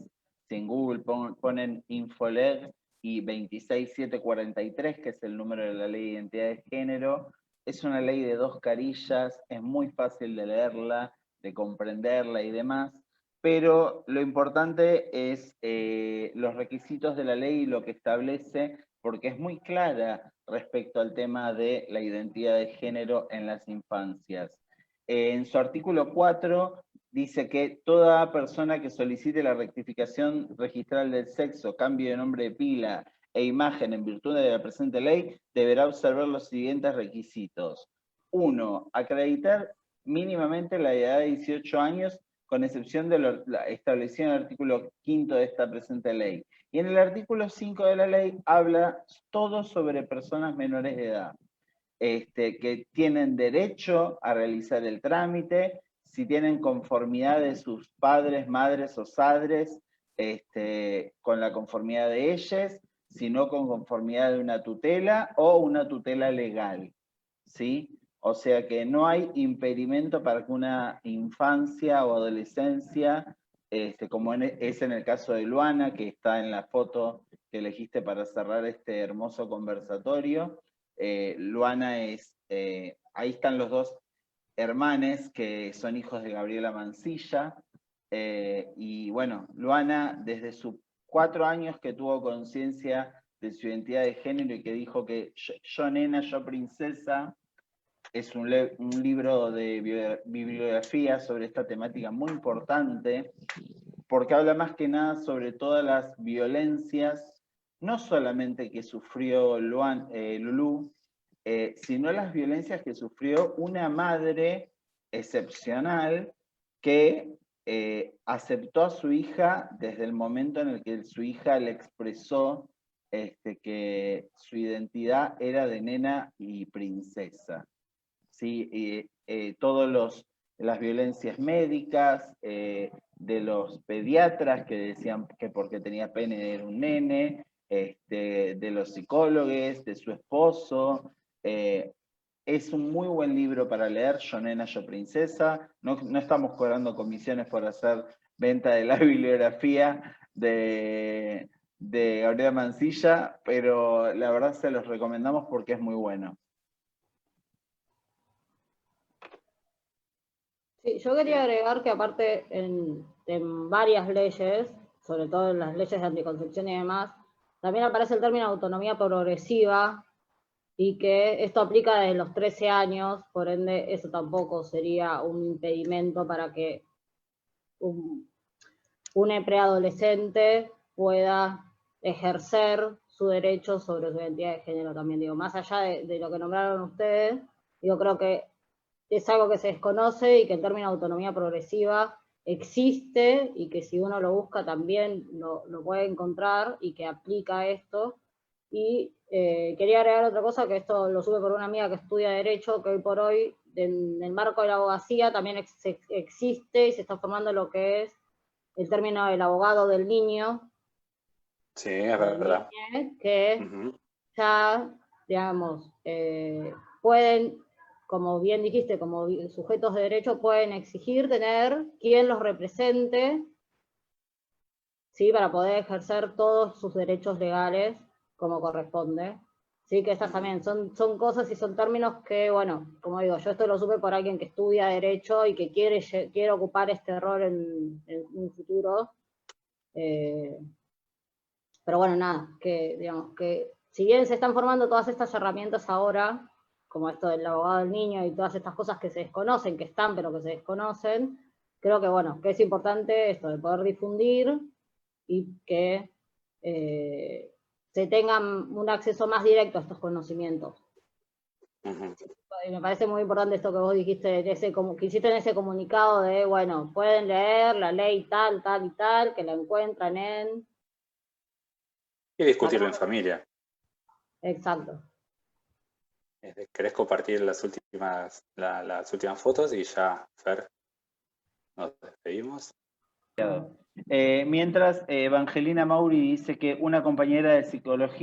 si en Google ponen Infoleg y 26743, que es el número de la ley de identidad de género, es una ley de 2 carillas, es muy fácil de leerla, de comprenderla y demás, pero lo importante es los requisitos de la ley y lo que establece, porque es muy clara respecto al tema de la identidad de género en las infancias. En su artículo 4 dice que toda persona que solicite la rectificación registral del sexo, cambio de nombre de pila e imagen en virtud de la presente ley, deberá observar los siguientes requisitos. 1. Acreditar mínimamente la edad de 18 años, con excepción de lo establecido en el artículo 5 de esta presente ley. Y en el artículo 5 de la ley habla todo sobre personas menores de edad, que tienen derecho a realizar el trámite, si tienen conformidad de sus padres, madres o sadres, con la conformidad de ellos, sino con conformidad de una tutela o una tutela legal, ¿sí? O sea que no hay impedimento para que una infancia o adolescencia, como es en el caso de Luana, que está en la foto que elegiste para cerrar este hermoso conversatorio. Luana es, ahí están los dos hermanes que son hijos de Gabriela Mancilla, y bueno, Luana desde sus 4 años que tuvo conciencia de su identidad de género y que dijo que yo nena, yo princesa, es un libro de bibliografía sobre esta temática muy importante, porque habla más que nada sobre todas las violencias, no solamente que sufrió Lulú, sino las violencias que sufrió una madre excepcional que aceptó a su hija desde el momento en el que su hija le expresó que su identidad era de nena y princesa. ¿Sí? Todas las violencias médicas, de los pediatras que decían que porque tenía pene era un nene, de los psicólogos, de su esposo. Es un muy buen libro para leer, Yo Nena, Yo Princesa. No estamos cobrando comisiones por hacer venta de la bibliografía de Gabriela Mansilla, pero la verdad se los recomendamos porque es muy bueno. Sí, yo quería agregar que aparte en varias leyes, sobre todo en las leyes de anticoncepción y demás, también aparece el término autonomía progresiva, y que esto aplica desde los 13 años, por ende eso tampoco sería un impedimento para que un preadolescente pueda ejercer su derecho sobre su identidad de género también. Digo, más allá de lo que nombraron ustedes, digo, creo que es algo que se desconoce y que el término autonomía progresiva existe y que si uno lo busca también lo puede encontrar y que aplica esto. Y quería agregar otra cosa, que esto lo supe por una amiga que estudia Derecho, que hoy por hoy, en el marco de la abogacía, también existe y se está formando lo que es el término del abogado del niño. Sí, es verdad. Que ya, digamos, pueden, como bien dijiste, como sujetos de derecho, pueden exigir tener quien los represente, ¿sí? Para poder ejercer todos sus derechos legales como corresponde. Sí, que estas también son cosas y son términos que, bueno, como digo, yo esto lo supe por alguien que estudia Derecho y que quiere ocupar este rol en un futuro. Pero bueno, nada, que digamos que si bien se están formando todas estas herramientas ahora, como esto del abogado del niño y todas estas cosas que se desconocen, que están pero que se desconocen, creo que bueno, que es importante esto de poder difundir y que se tengan un acceso más directo a estos conocimientos. Y me parece muy importante esto que vos dijiste, que hiciste en ese comunicado de, bueno, pueden leer la ley tal, tal y tal, que la encuentran en... Y discutirlo en familia. Exacto. ¿Querés compartir las últimas fotos? Y ya, Fer, nos despedimos. Mientras, Evangelina Mauri dice que una compañera de psicóloga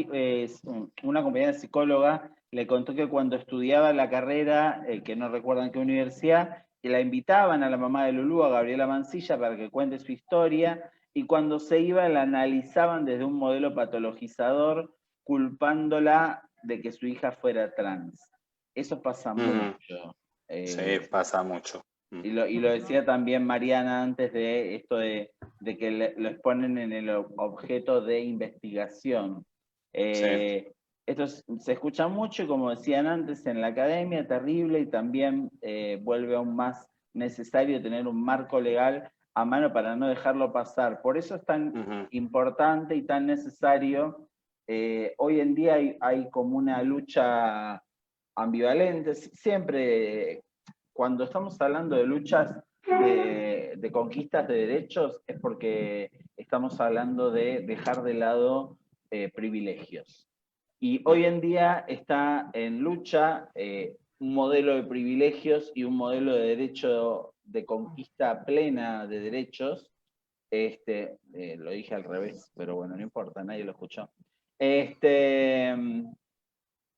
le contó que cuando estudiaba la carrera, que no recuerdan qué universidad, que la invitaban a la mamá de Lulú, a Gabriela Mansilla, para que cuente su historia, y cuando se iba la analizaban desde un modelo patologizador, culpándola de que su hija fuera trans. Eso pasa mucho. Sí, pasa mucho. Y lo decía también Mariana antes de esto de que lo exponen en el objeto de investigación. Sí. Esto se escucha mucho, y como decían antes, en la academia, terrible, y también vuelve aún más necesario tener un marco legal a mano para no dejarlo pasar. Por eso es tan importante y tan necesario. Hoy en día hay como una lucha ambivalente, siempre. Cuando estamos hablando de luchas de conquistas de derechos, es porque estamos hablando de dejar de lado privilegios. Y hoy en día está en lucha un modelo de privilegios y un modelo de derecho de conquista plena de derechos. Lo dije al revés, pero bueno, no importa, nadie lo escuchó.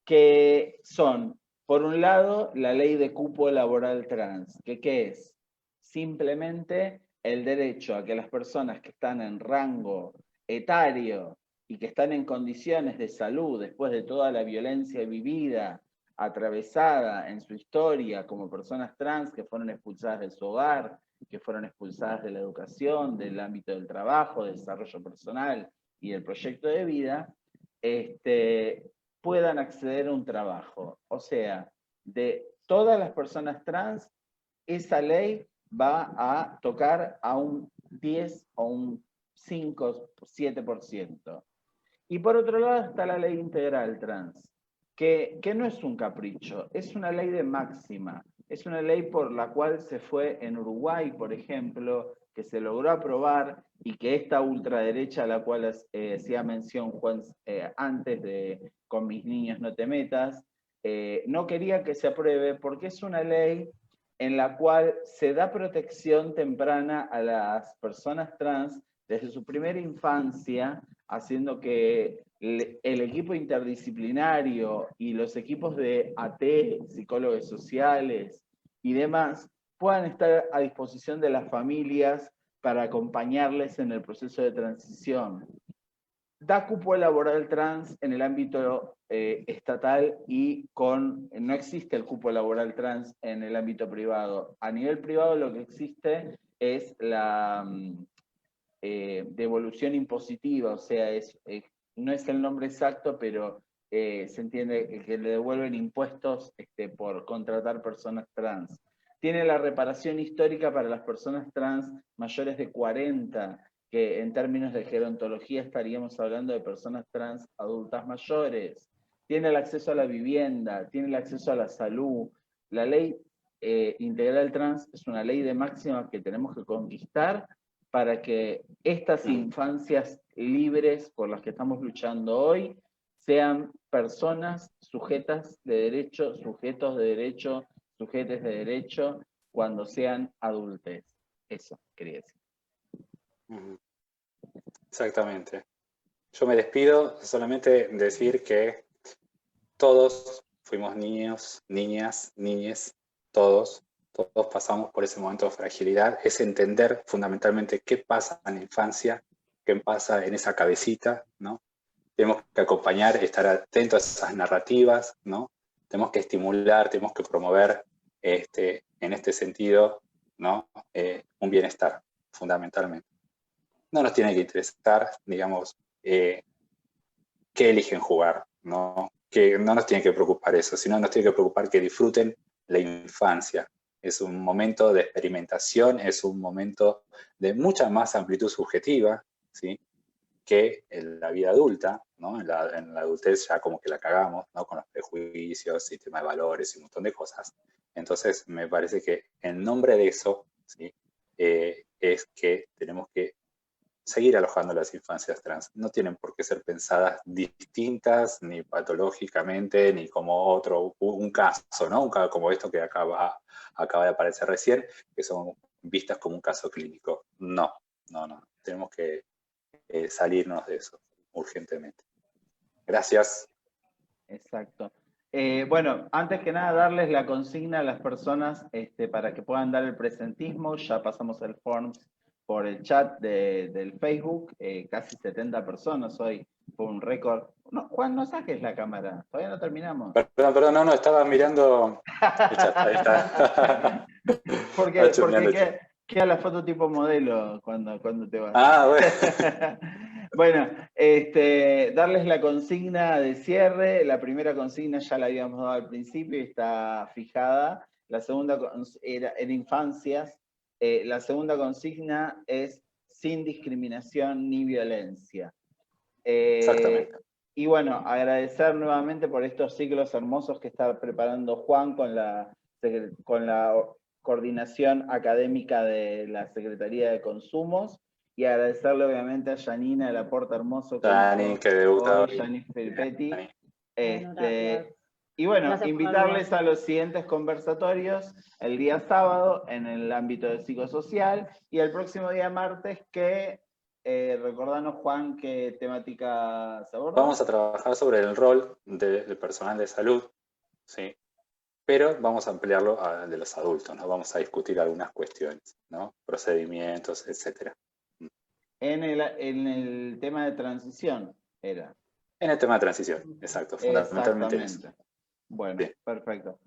Que son, por un lado, la ley de cupo laboral trans, que ¿qué es? Simplemente el derecho a que las personas que están en rango etario y que están en condiciones de salud después de toda la violencia vivida, atravesada en su historia como personas trans que fueron expulsadas de su hogar, que fueron expulsadas de la educación, del ámbito del trabajo, del desarrollo personal y del proyecto de vida, puedan acceder a un trabajo. O sea, de todas las personas trans, esa ley va a tocar a un 10 o un 5, 7%. Y por otro lado está la ley integral trans, que no es un capricho, es una ley de máxima. Es una ley por la cual se fue en Uruguay, por ejemplo, que se logró aprobar y que esta ultraderecha a la cual hacía mención Juan antes de Con mis niños no te metas, no quería que se apruebe porque es una ley en la cual se da protección temprana a las personas trans desde su primera infancia, haciendo que el equipo interdisciplinario y los equipos de AT, psicólogos sociales y demás, puedan estar a disposición de las familias para acompañarles en el proceso de transición. Da cupo laboral trans en el ámbito estatal y no existe el cupo laboral trans en el ámbito privado. A nivel privado lo que existe es la devolución impositiva, o sea, no es el nombre exacto, pero se entiende que le devuelven impuestos por contratar personas trans. Tiene la reparación histórica para las personas trans mayores de 40, que en términos de gerontología estaríamos hablando de personas trans adultas mayores. Tiene el acceso a la vivienda, tiene el acceso a la salud. La ley integral trans es una ley de máxima que tenemos que conquistar para que estas infancias libres por las que estamos luchando hoy sean personas sujetas de derecho, sujetos de derecho, sujetes de derecho, cuando sean adultos. Eso quería decir. Exactamente. Yo me despido solamente decir que todos fuimos niños, niñas, niñes, todos pasamos por ese momento de fragilidad, es entender fundamentalmente qué pasa en la infancia, qué pasa en esa cabecita, ¿no? Tenemos que acompañar, estar atentos a esas narrativas, ¿no? Tenemos que estimular, tenemos que promover en este sentido, ¿no? Un bienestar, fundamentalmente. No nos tiene que interesar, digamos, qué eligen jugar, ¿no? Que no nos tiene que preocupar eso, sino nos tiene que preocupar que disfruten la infancia. Es un momento de experimentación, es un momento de mucha más amplitud subjetiva, ¿sí? Que en la vida adulta, ¿no? En la adultez ya como que la cagamos, ¿no? Con los prejuicios, sistema de valores y un montón de cosas. Entonces me parece que en nombre de eso, ¿sí? Es que tenemos que seguir alojando las infancias trans. No tienen por qué ser pensadas distintas, ni patológicamente, ni como un caso, ¿no? Un caso como esto que acaba de aparecer recién, que son vistas como un caso clínico. No. Tenemos que salirnos de eso urgentemente. Gracias. Exacto. Bueno, antes que nada, darles la consigna a las personas para que puedan dar el presentismo. Ya pasamos el forms por el chat del Facebook, casi 70 personas hoy, fue un récord. No, Juan, no saques la cámara, todavía no terminamos. Perdón, no, estaba mirando el chat, ahí está. Porque queda la foto tipo modelo cuando te vas. Ah, bueno. Bueno, darles la consigna de cierre. La primera consigna ya la habíamos dado al principio y está fijada. La segunda era en infancias. La segunda consigna es sin discriminación ni violencia. Exactamente. Y bueno, agradecer nuevamente por estos ciclos hermosos que está preparando Juan con la coordinación académica de la Secretaría de Consumos, y agradecerle obviamente a Janina el aporte hermoso que Dani, que debuta hoy, Janine Filippetti. Gracias. Y bueno, Gracias por invitarles a los siguientes conversatorios el día sábado en el ámbito de psicosocial y el próximo día martes que, recordanos Juan, qué temática se aborda. Vamos a trabajar sobre el rol del personal de salud, ¿sí? Pero vamos a ampliarlo al de los adultos, ¿no? Vamos a discutir algunas cuestiones, ¿no? Procedimientos, etc. En el tema de transición, era. En el tema de transición, exacto, fundamentalmente eso. Bueno, bien. Perfecto.